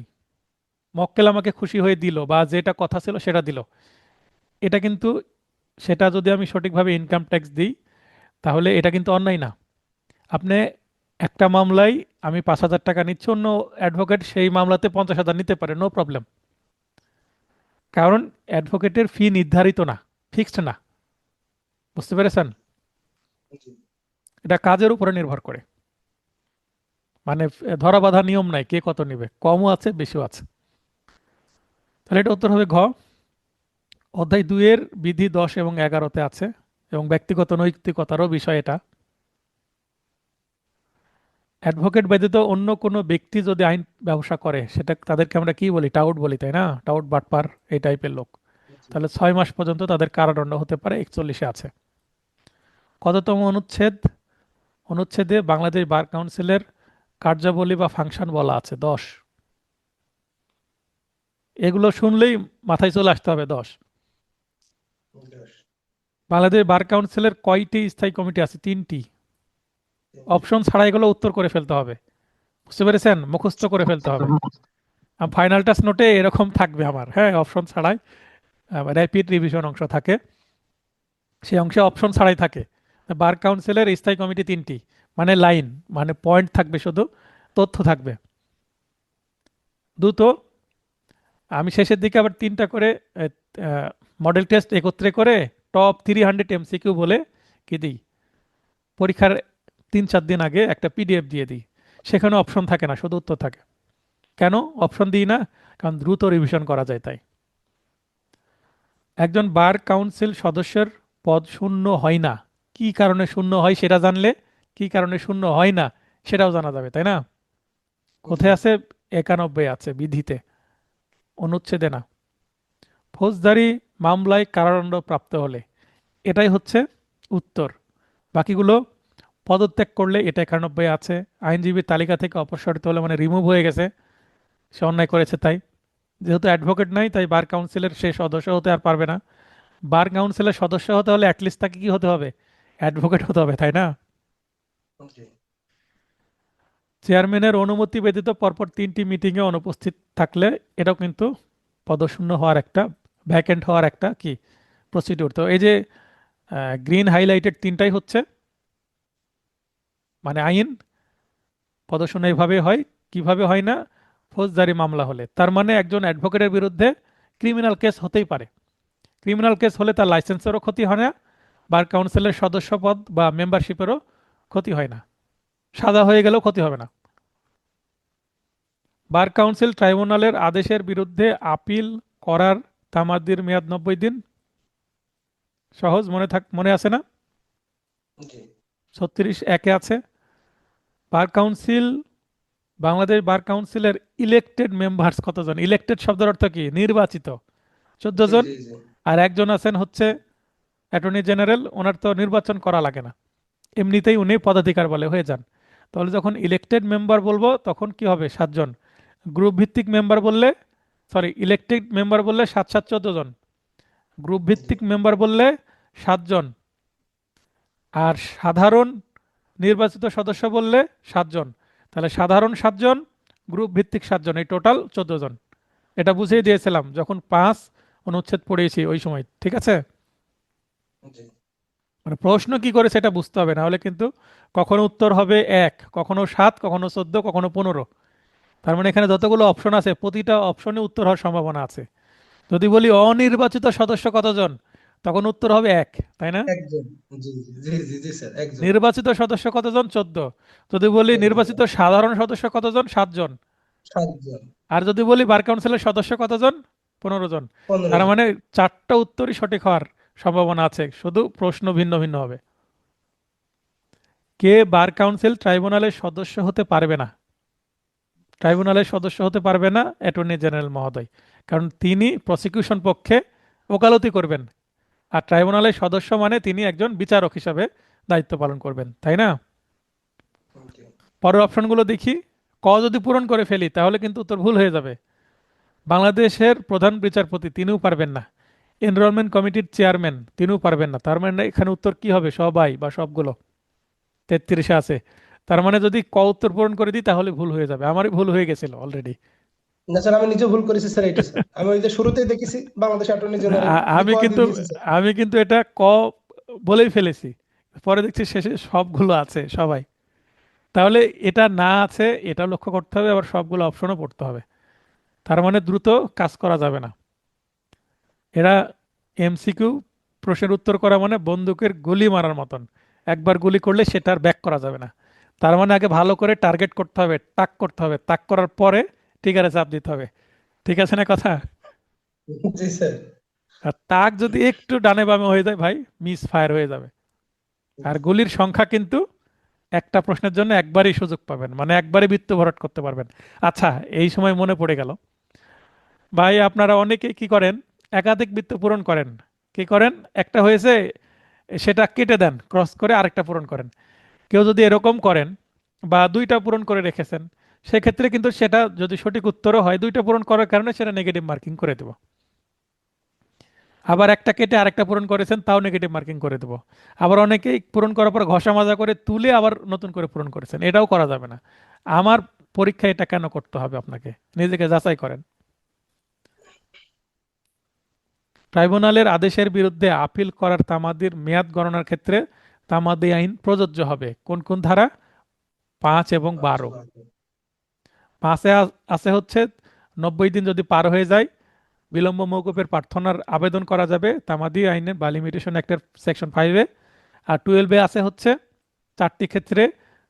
[SPEAKER 1] মক্কেল আমাকে খুশি হয়ে দিল বা যেটা কথা ছিল সেটা দিল, এটা কিন্তু, সেটা যদি আমি সঠিকভাবে ইনকাম ট্যাক্স দিই, তাহলে এটা কিন্তু অন্যায় না। আপনি একটা মামলায় আমি 5,000 টাকা নিচ্ছি, অন্য অ্যাডভোকেট সেই মামলাতে 50,000 নিতে পারে, নো প্রবলেম। কারণ অ্যাডভোকেটের ফি নির্ধারিত না, ফিক্সড না। বুঝতে পেরেছেন?
[SPEAKER 2] জি
[SPEAKER 1] এটা কাজের উপরে নির্ভর করে, মানে ধরা বাঁধা নিয়ম নাই কে কত নিবে, কমও আছে বেশিও আছে। তাহলে এটা উত্তর হবে ঘ। অধ্যায় 2 এর বিধি 10 এবং 11-তে আছে, এবং ব্যক্তিগত নৈতিকতারও বিষয় এটা। অ্যাডভোকেট ব্যতীত অন্য কোনো ব্যক্তি যদি আইন ব্যবসা করে, সেটা তাদেরকে আমরা কি বলি? টাউট বলি, তাই না? টাউট, বাটপার, এই টাইপের লোক।
[SPEAKER 2] জি
[SPEAKER 1] তাহলে 6 মাস পর্যন্ত তাদের কারাদণ্ড হতে পারে, 41-এ আছে। কততম অনুচ্ছেদ? অনুচ্ছেদে বাংলাদেশ বার কাউন্সিলের কার্যাবলী বা ফাংশন বলা আছে 10। এগুলো শুনলেই মাথায় চলে আসতে হবে 10।
[SPEAKER 2] দশ
[SPEAKER 1] বাংলাদেশ বার কাউন্সিলের কয়টি স্থায়ী কমিটি আছে? 3টি।
[SPEAKER 2] তিনটি
[SPEAKER 1] অপশন ছাড়া এগুলো উত্তর করে ফেলতে হবে। বুঝতে পেরেছেন? মুখস্থ করে ফেলতে হবে। ফাইনাল টাচ নোটে এরকম থাকবে আমার, হ্যাঁ, অপশন ছাড়াই র্যাপিড রিভিশন অংশ থাকে, সেই অংশে অপশন ছাড়াই থাকে। বার কাউন্সিলের স্থায়ী কমিটি 3টি, মানে লাইন, মানে পয়েন্ট থাকবে, শুধু তথ্য থাকবে দুটো। আমি শেষের দিকে আবার 3টা করে মডেল টেস্ট একত্রে করে টপ 300 এমসিকিউ বলে কি দিই, পরীক্ষার 3-4 দিন আগে একটা পিডিএফ দিয়ে দিই। সেখানে অপশন থাকে না, শুধু উত্তর থাকে। কেন অপশন দিই না? কারণ দ্রুত রিভিশন করা যায় তাই। একজন বার কাউন্সিল সদস্যের পদ শূন্য হয় না, কি কারণে শূন্য হয় সেটা জানলে কি কারণে শূন্য হয় না সেটাও জানা যাবে, তাই না?
[SPEAKER 2] জি
[SPEAKER 1] কোথায় আছে? 91 আছে বিধিতে, অনুচ্ছেদে না। ফৌজদারি মামলায় কারাদণ্ড প্রাপ্ত হলে, এটাই হচ্ছে উত্তর। বাকিগুলো পদত্যাগ করলে, এটা 91 আছে। আইনজীবীর তালিকা থেকে অপসারিত হলে, মানে রিমুভ হয়ে গেছে, সে অন্যায় করেছে তাই। যেহেতু অ্যাডভোকেট নাই, তাই বার কাউন্সিলের সে সদস্য হতে আর পারবে না। বার কাউন্সিলের সদস্য হতে হলে অ্যাটলিস্ট তাকে কি হতে হবে? অ্যাডভোকেট হতে হবে, তাই না?
[SPEAKER 2] জি
[SPEAKER 1] চেয়ারম্যানের অনুমতি ব্যতীত পরপর 3টি মিটিংয়ে অনুপস্থিত থাকলে, এটাও কিন্তু পদশূন্য হওয়ার একটা, ভ্যাকেন্ট হওয়ার একটা কি প্রসিডিউর। তো এই যে গ্রিন হাইলাইটেড 3টাই হচ্ছে মানে আইন। পদশূন্য এইভাবে হয়। কিভাবে হয় না? ফৌজদারি মামলা হলে। তার মানে একজন অ্যাডভোকেটের বিরুদ্ধে ক্রিমিনাল কেস হতেই পারে। ক্রিমিনাল কেস হলে তার লাইসেন্সেরও ক্ষতি হয় না, বার কাউন্সিলের সদস্য পদ বা মেম্বারশিপেরও ক্ষতি হয় না, সাজা হয়ে গেলেও ক্ষতি হবে না। বার কাউন্সিল ট্রাইব্যুনালের আদেশের বিরুদ্ধে আপিল করার তামাদির মেয়াদ 90 দিন। সহজ, মনে আছে না?
[SPEAKER 2] জি
[SPEAKER 1] 36(1)-এ আছে। বার কাউন্সিল, বাংলাদেশ বার কাউন্সিলের ইলেকটেড মেম্বার্স কতজন? ইলেকটেড শব্দের অর্থ কি? নির্বাচিত, 14 জন।
[SPEAKER 2] জি জি
[SPEAKER 1] আর একজন আছেন হচ্ছে অ্যাটর্নি জেনারেল, ওনার তো নির্বাচন করা লাগে না, এমনিতেই উনি পদাধিকার বলে হয়ে যান। তাহলে যখন ইলেকটেড মেম্বার বলবো তখন কি হবে? 7 জন। গ্রুপ ভিত্তিক মেম্বার বললে, সরি, ইলেকটেড মেম্বার বললে 7-7 14 জন, গ্রুপ
[SPEAKER 2] জি
[SPEAKER 1] ভিত্তিক মেম্বার বললে 7 জন, আর সাধারণ নির্বাচিত সদস্য বললে 7 জন। তাহলে সাধারণ 7 জন, গ্রুপ ভিত্তিক 7 জন, এই টোটাল 14 জন। এটা বুঝিয়ে
[SPEAKER 2] জি
[SPEAKER 1] দিয়েছিলাম যখন 5 অনুচ্ছেদ পড়িয়েছি ওই সময়, ঠিক আছে?
[SPEAKER 2] জি
[SPEAKER 1] মানে প্রশ্ন কি করে সেটা বুঝতে হবে, না হলে কিন্তু কখনো উত্তর হবে 1, কখনো 7, কখনো 14, কখনো 15। তার মানে এখানে যতগুলো অপশন আছে প্রতিটা অপশনে উত্তর হওয়ার সম্ভাবনা আছে। যদি বলি অনির্বাচিত সদস্য কতজন, তখন উত্তর হবে 1, তাই না?
[SPEAKER 2] একজন জি জি জি জি জি স্যার একজন
[SPEAKER 1] নির্বাচিত সদস্য কতজন? 14। যদি বলি
[SPEAKER 2] 14
[SPEAKER 1] নির্বাচিত
[SPEAKER 2] জন
[SPEAKER 1] সাধারণ সদস্য কতজন? 7 জন।
[SPEAKER 2] 7 জন
[SPEAKER 1] আর যদি বলি বার কাউন্সিলের সদস্য কতজন? 15 জন।
[SPEAKER 2] 15
[SPEAKER 1] তার
[SPEAKER 2] জন
[SPEAKER 1] মানে 4টা উত্তরই সঠিক হওয়ার সম্ভাবনা আছে, শুধু প্রশ্ন ভিন্ন ভিন্ন হবে। কে বার কাউন্সিল ট্রাইব্যুনালের সদস্য হতে পারবে না? ট্রাইব্যুনালের সদস্য হতে পারবে না অ্যাটর্নি জেনারেল মহোদয়। কারণ তিনি প্রসিকিউশন পক্ষে ওকালতি করবেন, আর ট্রাইব্যুনালের সদস্য মানে তিনি একজন বিচারক হিসাবে দায়িত্ব পালন করবেন, তাই না?
[SPEAKER 2] জি।
[SPEAKER 1] পরের অপশনগুলো দেখি। ক যদি পূরণ করে ফেলি তাহলে কিন্তু উত্তর ভুল হয়ে যাবে। বাংলাদেশের প্রধান বিচারপতি তিনিও পারবেন না। এনরোলমেন্ট কমিটির চেয়ারম্যান তিনিও পারবেন না। তার মানে এখানে উত্তর কি হবে? সবাই বা সবগুলো 33-এ আছে। তার মানে যদি ক উত্তর পূরণ করে দিই তাহলে ভুল হয়ে যাবে। আমারই ভুল হয়ে গেছিল অলরেডি।
[SPEAKER 2] না স্যার, আমি নিজে ভুল করেছি স্যার, এইটা স্যার আমি ওই যে শুরুতেই দেখেছি বাংলাদেশ অ্যাটর্নি জেনারেল, আমি
[SPEAKER 1] আমি
[SPEAKER 2] ক দিয়ে
[SPEAKER 1] কিন্তু
[SPEAKER 2] দিয়েছি স্যার।
[SPEAKER 1] এটা ক বলেই ফেলেছি, পরে দেখছি শেষে সবগুলো আছে সবাই। তাহলে এটা না আছে এটা লক্ষ্য করতে হবে, আবার সবগুলো অপশনও পড়তে হবে। তার মানে দ্রুত কাজ করা যাবে না। এরা এমসিকিউ প্রশ্নের উত্তর করা মানে বন্দুকের গুলি মারার মতন। একবার গুলি করলে সেটা আর ব্যাক করা যাবে না। তার মানে আগে ভালো করে টার্গেট করতে হবে, তাক করতে হবে, তাক করার পরে ট্রিগারে চাপ দিতে হবে। ঠিক আছে না কথা?
[SPEAKER 2] জি স্যার।
[SPEAKER 1] আর তাক যদি একটু ডানে বামে হয়ে যায় ভাই, মিস ফায়ার হয়ে যাবে। আর গুলির সংখ্যা কিন্তু একটা প্রশ্নের জন্য একবারই সুযোগ পাবেন, মানে একবারই বৃত্ত ভরাট করতে পারবেন। আচ্ছা, এই সময় মনে পড়ে গেল, ভাই আপনারা অনেকে কি করেন, একাধিক বৃত্ত পূরণ করেন। কি করেন? একটা হয়েছে সেটা কেটে দেন, ক্রস করে আরেকটা পূরণ করেন। কেউ যদি এরকম করেন বা দুইটা পূরণ করে রেখেছেন, সেক্ষেত্রে কিন্তু সেটা যদি সঠিক উত্তরও হয়, দুইটা পূরণ করার কারণে সেটা নেগেটিভ মার্কিং করে দেব। আবার একটা কেটে আরেকটা পূরণ করেছেন, তাও নেগেটিভ মার্কিং করে দেব। আবার অনেকেই পূরণ করার পর ঘষা মাজা করে তুলে আবার নতুন করে পূরণ করেছেন, এটাও করা যাবে না। আমার পরীক্ষা এটা কেন করতে হবে? আপনাকে নিজেকে যাচাই করেন। ট্রাইব্যুনালের আদেশের বিরুদ্ধে আপিল করার তামাদির মেয়াদ গণনার ক্ষেত্রে তামাদি আইন প্রযোজ্য হবে কোন কোন ধারা? 5 এবং 12।
[SPEAKER 2] আচ্ছা।
[SPEAKER 1] 5-এ আছে হচ্ছে 90 দিন যদি পার হয়ে যায় বিলম্ব মওকুফের প্রার্থনার আবেদন করা যাবে তামাদি আইনের বা লিমিটেশন অ্যাক্টের সেকশন 5-এ। আর 12-এ আছে হচ্ছে 4টি ক্ষেত্রে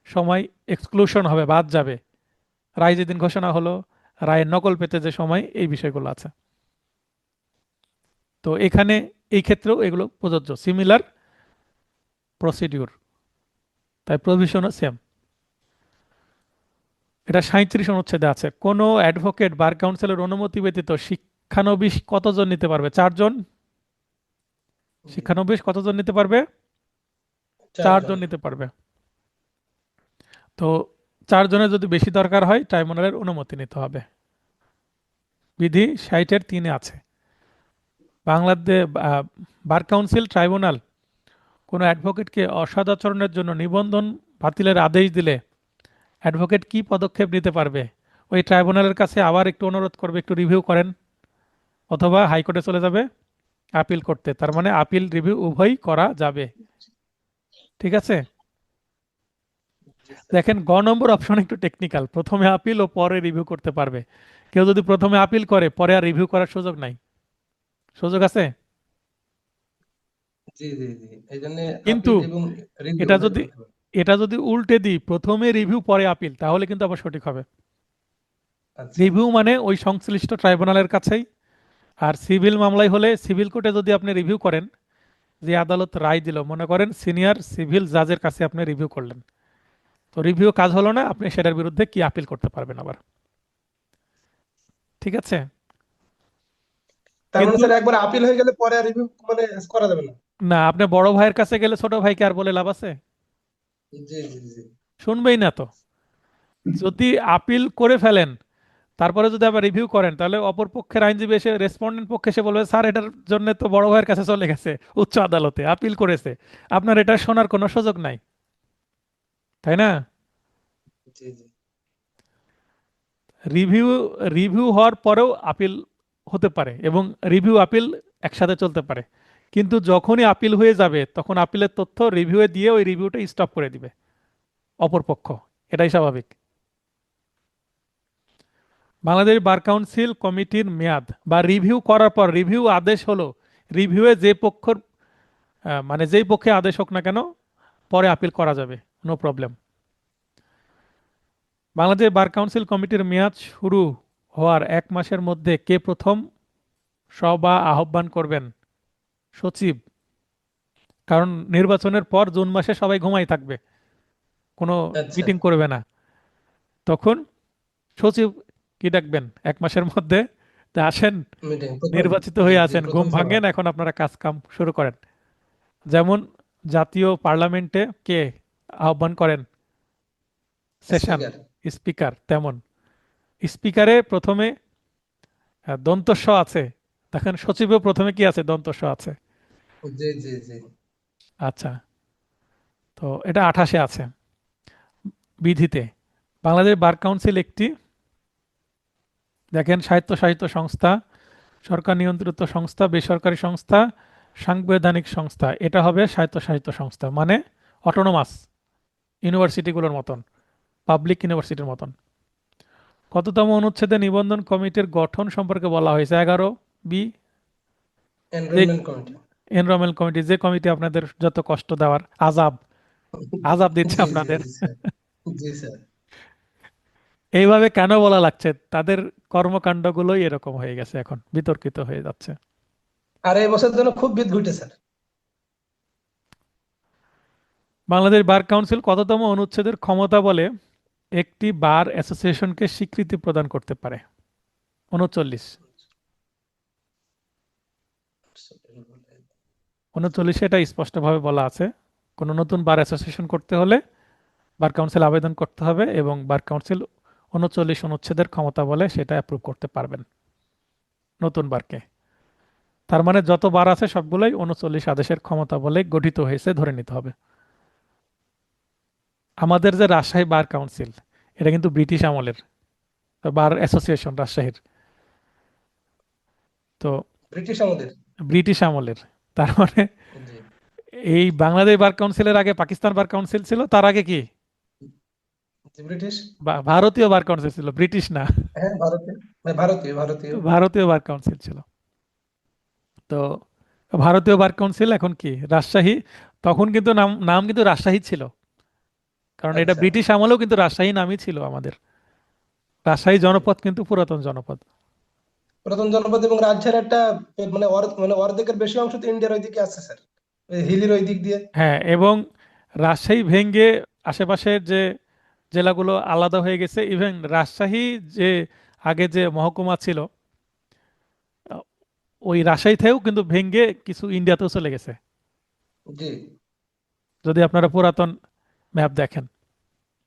[SPEAKER 1] সময় এক্সক্লুশন হবে, বাদ যাবে। রায় যেদিন ঘোষণা হলো, রায়ের নকল পেতে যে সময়, এই বিষয়গুলো আছে। তো এখানে এই ক্ষেত্রেও এগুলো প্রযোজ্য, সিমিলার প্রসিডিউর, তাই প্রভিশনও সেম। এটা 37 অনুচ্ছেদে আছে। কোনো অ্যাডভোকেট বার কাউন্সিলের অনুমতি ব্যতীত শিক্ষানবিশ কতজন নিতে পারবে? 4 জন।
[SPEAKER 2] জি।
[SPEAKER 1] শিক্ষানবিশ কতজন নিতে পারবে? 4 জন
[SPEAKER 2] 4 জন।
[SPEAKER 1] নিতে পারবে। তো 4 জনের যদি বেশি দরকার হয় ট্রাইব্যুনালের অনুমতি নিতে হবে। বিধি 60-এর 3-এ আছে। বাংলাদেশ বার কাউন্সিল ট্রাইব্যুনাল কোনো অ্যাডভোকেটকে অসদাচরণের জন্য নিবন্ধন বাতিলের আদেশ দিলে অ্যাডভোকেট কি পদক্ষেপ নিতে পারবে? ওই ট্রাইব্যুনালের কাছে আবার একটু অনুরোধ করবে, একটু রিভিউ করেন, অথবা হাইকোর্টে চলে যাবে আপিল করতে। তার মানে আপিল রিভিউ উভয়ই করা যাবে। ঠিক আছে?
[SPEAKER 2] জি স্যার।
[SPEAKER 1] দেখেন, গ নম্বর অপশন একটু টেকনিক্যাল, প্রথমে আপিল ও পরে রিভিউ করতে পারবে। কেউ যদি প্রথমে আপিল করে পরে আর রিভিউ করার সুযোগ নাই। সুযোগ আছে,
[SPEAKER 2] জি জি জি, এই জন্য
[SPEAKER 1] কিন্তু
[SPEAKER 2] আপিল এবং রিভিউ
[SPEAKER 1] এটা
[SPEAKER 2] উভয়
[SPEAKER 1] যদি
[SPEAKER 2] করতে পারবে।
[SPEAKER 1] উল্টে দিই, প্রথমে রিভিউ পরে আপিল, তাহলে কিন্তু আবার সঠিক হবে।
[SPEAKER 2] আচ্ছা।
[SPEAKER 1] রিভিউ মানে ওই সংশ্লিষ্ট ট্রাইব্যুনালের কাছেই। আর সিভিল মামলায় হলে সিভিল কোর্টে যদি আপনি রিভিউ করেন, যে আদালত রায় দিল, মনে করেন সিনিয়র সিভিল জাজের কাছে আপনি রিভিউ করলেন, তো রিভিউ কাজ হলো না, আপনি সেটার বিরুদ্ধে কি আপিল করতে পারবেন আবার। ঠিক আছে?
[SPEAKER 2] তার মানে
[SPEAKER 1] কিন্তু
[SPEAKER 2] স্যার একবার আপিল হয়ে গেলে পরে আর রিভিউ মানে করা যাবে না?
[SPEAKER 1] না, আপনি বড় ভাইয়ের কাছে গেলে ছোট ভাইকে আর বলে লাভ আছে?
[SPEAKER 2] জি জি জি।
[SPEAKER 1] শুনবেই না তো। যদি আপিল করে ফেলেন, তারপরে যদি আবার রিভিউ করেন, তাহলে অপর পক্ষের আইনজীবী এসে রেসপন্ডেন্ট পক্ষে এসে বলবে, স্যার এটার জন্য তো বড় ভাইয়ের কাছে চলে গেছে, উচ্চ আদালতে আপিল করেছে, আপনার এটা শোনার কোনো সুযোগ নাই। তাই না?
[SPEAKER 2] জি জি।
[SPEAKER 1] রিভিউ রিভিউ হওয়ার পরেও আপিল হতে পারে, এবং রিভিউ আপিল একসাথে চলতে পারে। কিন্তু যখনই আপিল হয়ে যাবে তখন আপিলের তথ্য রিভিউয়ে দিয়ে ওই রিভিউটা স্টপ করে দিবে অপর পক্ষ। এটাই স্বাভাবিক। বাংলাদেশ বার কাউন্সিল কমিটির মেয়াদ বা রিভিউ করার পর, রিভিউ আদেশ হলো, রিভিউয়ে যে পক্ষর মানে যেই পক্ষে আদেশ হোক না কেন, পরে আপিল করা যাবে, no problem. Bangladesh bar council কমিটির মেয়াদ শুরু হওয়ার 1 মাসের মধ্যে কে প্রথম সভা আহ্বান করবেন? সচিব। কারণ নির্বাচনের পর জুন মাসে সবাই ঘুমাই থাকবে, কোনো
[SPEAKER 2] আচ্ছা।
[SPEAKER 1] মিটিং করবে না। তখন সচিব কি ডাকবেন 1 মাসের মধ্যে। তা আসেন,
[SPEAKER 2] মিটিং প্রথম।
[SPEAKER 1] নির্বাচিত
[SPEAKER 2] জি
[SPEAKER 1] হয়ে
[SPEAKER 2] জি,
[SPEAKER 1] আছেন, ঘুম
[SPEAKER 2] প্রথম সভা।
[SPEAKER 1] ভাঙেন, এখন আপনারা কাজ কাম শুরু করেন। যেমন জাতীয় পার্লামেন্টে কে আহ্বান করেন সেশন,
[SPEAKER 2] স্পিকার।
[SPEAKER 1] স্পিকার, তেমন স্পিকারে প্রথমে দন্ত স আছে, দেখেন সচিবেও প্রথমে কি আছে, দন্ত স আছে।
[SPEAKER 2] জি জি জি।
[SPEAKER 1] আচ্ছা, তো এটা 28-এ আছে বিধিতে। বাংলাদেশ বার কাউন্সিল একটি, দেখেন, স্বায়ত্তশাসিত সংস্থা, সরকার নিয়ন্ত্রিত সংস্থা, বেসরকারি সংস্থা, সাংবিধানিক সংস্থা। এটা হবে স্বায়ত্তশাসিত সংস্থা, মানে অটোনোমাস, ইউনিভার্সিটিগুলোর মতন, পাবলিক ইউনিভার্সিটির মতন। কততম অনুচ্ছেদে নিবন্ধন কমিটির গঠন সম্পর্কে বলা হয়েছে? 11 বি। যে
[SPEAKER 2] এনরোলমেন্ট কমিটি।
[SPEAKER 1] এনরোলমেন্ট কমিটি, যে কমিটি আপনাদের যত কষ্ট দেওয়ার, আজাব আজাব দিচ্ছে
[SPEAKER 2] জি জি
[SPEAKER 1] আপনাদের।
[SPEAKER 2] জি স্যার। জি স্যার।
[SPEAKER 1] এইভাবে কেন বলা লাগছে? তাদের কর্মকাণ্ডগুলোই এরকম হয়ে গেছে, এখন বিতর্কিত হয়ে যাচ্ছে।
[SPEAKER 2] আর এই বছর জন্য খুব বিদ ঘুটে স্যার।
[SPEAKER 1] বাংলাদেশ বার কাউন্সিল কততম অনুচ্ছেদের ক্ষমতা বলে একটি বার অ্যাসোসিয়েশনকে স্বীকৃতি প্রদান করতে পারে? 39। 39-এ এটা স্পষ্টভাবে বলা আছে, কোনো নতুন বার অ্যাসোসিয়েশন করতে হলে বার কাউন্সিল আবেদন করতে হবে এবং বার কাউন্সিল 39 অনুচ্ছেদের ক্ষমতা বলে সেটা অ্যাপ্রুভ করতে পারবেন নতুন বারকে। তার মানে যত বার আছে সবগুলোই 39 আদেশের ক্ষমতা বলে গঠিত হয়েছে ধরে নিতে হবে। আমাদের যে রাজশাহী বার কাউন্সিল, এটা কিন্তু ব্রিটিশ আমলের বার অ্যাসোসিয়েশন রাজশাহীর, তো
[SPEAKER 2] ব্রিটিশ আমাদের।
[SPEAKER 1] ব্রিটিশ আমলের। তার মানে
[SPEAKER 2] জি।
[SPEAKER 1] এই বাংলাদেশ বার কাউন্সিলের আগে পাকিস্তান বার কাউন্সিল ছিল, তার আগে কি
[SPEAKER 2] জি ব্রিটিশ।
[SPEAKER 1] ভারতীয় বার কাউন্সিল ছিল, ব্রিটিশ না।
[SPEAKER 2] হ্যাঁ ভারতীয়। ভারতীয় ভারতীয়।
[SPEAKER 1] ভারতীয় বার কাউন্সিল ছিল। তো ভারতীয় বার কাউন্সিল এখন কি রাজশাহী, তখন কিন্তু নাম নাম কিন্তু রাজশাহী ছিল, কারণ এটা
[SPEAKER 2] আচ্ছা।
[SPEAKER 1] ব্রিটিশ আমলেও কিন্তু রাজশাহী নামই ছিল আমাদের। রাজশাহী
[SPEAKER 2] জি।
[SPEAKER 1] জনপদ কিন্তু পুরাতন জনপদ।
[SPEAKER 2] প্রথম জনপদ এবং রাজ্যের একটা মানে মানে অর্ধেকের বেশি অংশ তো ইন্ডিয়ার ওইদিকে আছে স্যার, ওই হিলির ওই দিক দিয়ে।
[SPEAKER 1] হ্যাঁ, এবং রাজশাহী ভেঙ্গে আশেপাশের যে জেলাগুলো আলাদা হয়ে গেছে, ইভেন রাজশাহী যে আগে যে মহকুমা ছিল, আহ, ওই রাজশাহী থেকেও কিন্তু ভেঙ্গে কিছু ইন্ডিয়াতেও চলে গেছে,
[SPEAKER 2] জি।
[SPEAKER 1] যদি আপনারা পুরাতন ম্যাপ দেখেন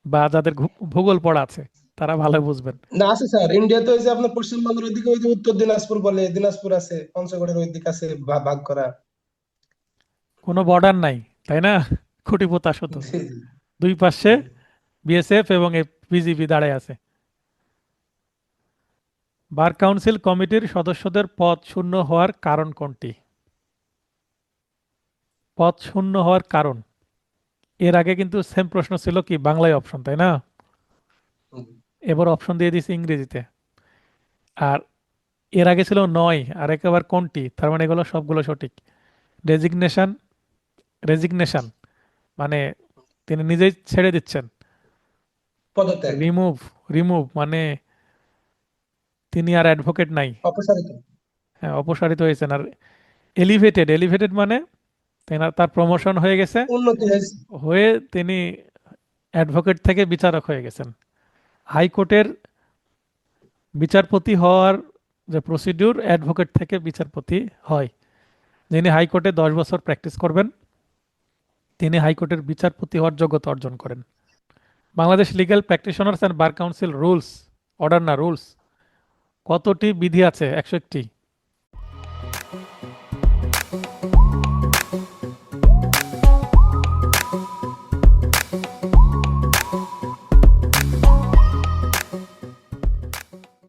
[SPEAKER 1] বা যাদের ভূগোল পড়া আছে তারা ভালো বুঝবেন।
[SPEAKER 2] না আছে স্যার, ইন্ডিয়াতে ওই যে আপনার পশ্চিমবঙ্গের ওইদিকে ওই যে উত্তর দিনাজপুর বলে, দিনাজপুর আছে, পঞ্চগড়ের ওই দিক আছে ভাগ করা।
[SPEAKER 1] কোনো বর্ডার নাই, তাই না? খুঁটি পোঁতা শুধু,
[SPEAKER 2] জি জি
[SPEAKER 1] দুই পাশে
[SPEAKER 2] জি।
[SPEAKER 1] বিএসএফ এবং বিজিবি দাঁড়ায় আছে। বার কাউন্সিল কমিটির সদস্যদের পদ শূন্য হওয়ার কারণ কোনটি? পদ শূন্য হওয়ার কারণ, এর আগে কিন্তু সেম প্রশ্ন ছিল কি বাংলায় অপশন, তাই না?
[SPEAKER 2] হুম।
[SPEAKER 1] এবার অপশন দিয়ে দিছি ইংরেজিতে। আর এর আগে ছিল নয়, আর একেবারে কোনটি, তার মানে এগুলো সবগুলো সঠিক। রেজিগনেশন, রেজিগনেশন মানে তিনি নিজেই ছেড়ে দিচ্ছেন।
[SPEAKER 2] পদত্যাগ।
[SPEAKER 1] রিমুভ, রিমুভ মানে তিনি আর অ্যাডভোকেট নাই।
[SPEAKER 2] অপসারিত।
[SPEAKER 1] হ্যাঁ, অপসারিত হয়েছেন। আর এলিভেটেড, এলিভেটেড মানে তার প্রমোশন হয়ে গেছে,
[SPEAKER 2] উন্নতি হয়েছে।
[SPEAKER 1] হয়ে তিনি অ্যাডভোকেট থেকে বিচারক হয়ে গেছেন। হাইকোর্টের বিচারপতি হওয়ার যে প্রসিডিউর, অ্যাডভোকেট থেকে বিচারপতি হয়। যিনি হাইকোর্টে 10 বছর প্র্যাকটিস করবেন তিনি হাইকোর্টের বিচারপতি হওয়ার যোগ্যতা অর্জন করেন। Bangladesh legal practitioners and bar council rules, order না রুলস, কতটি বিধি আছে? 101টি।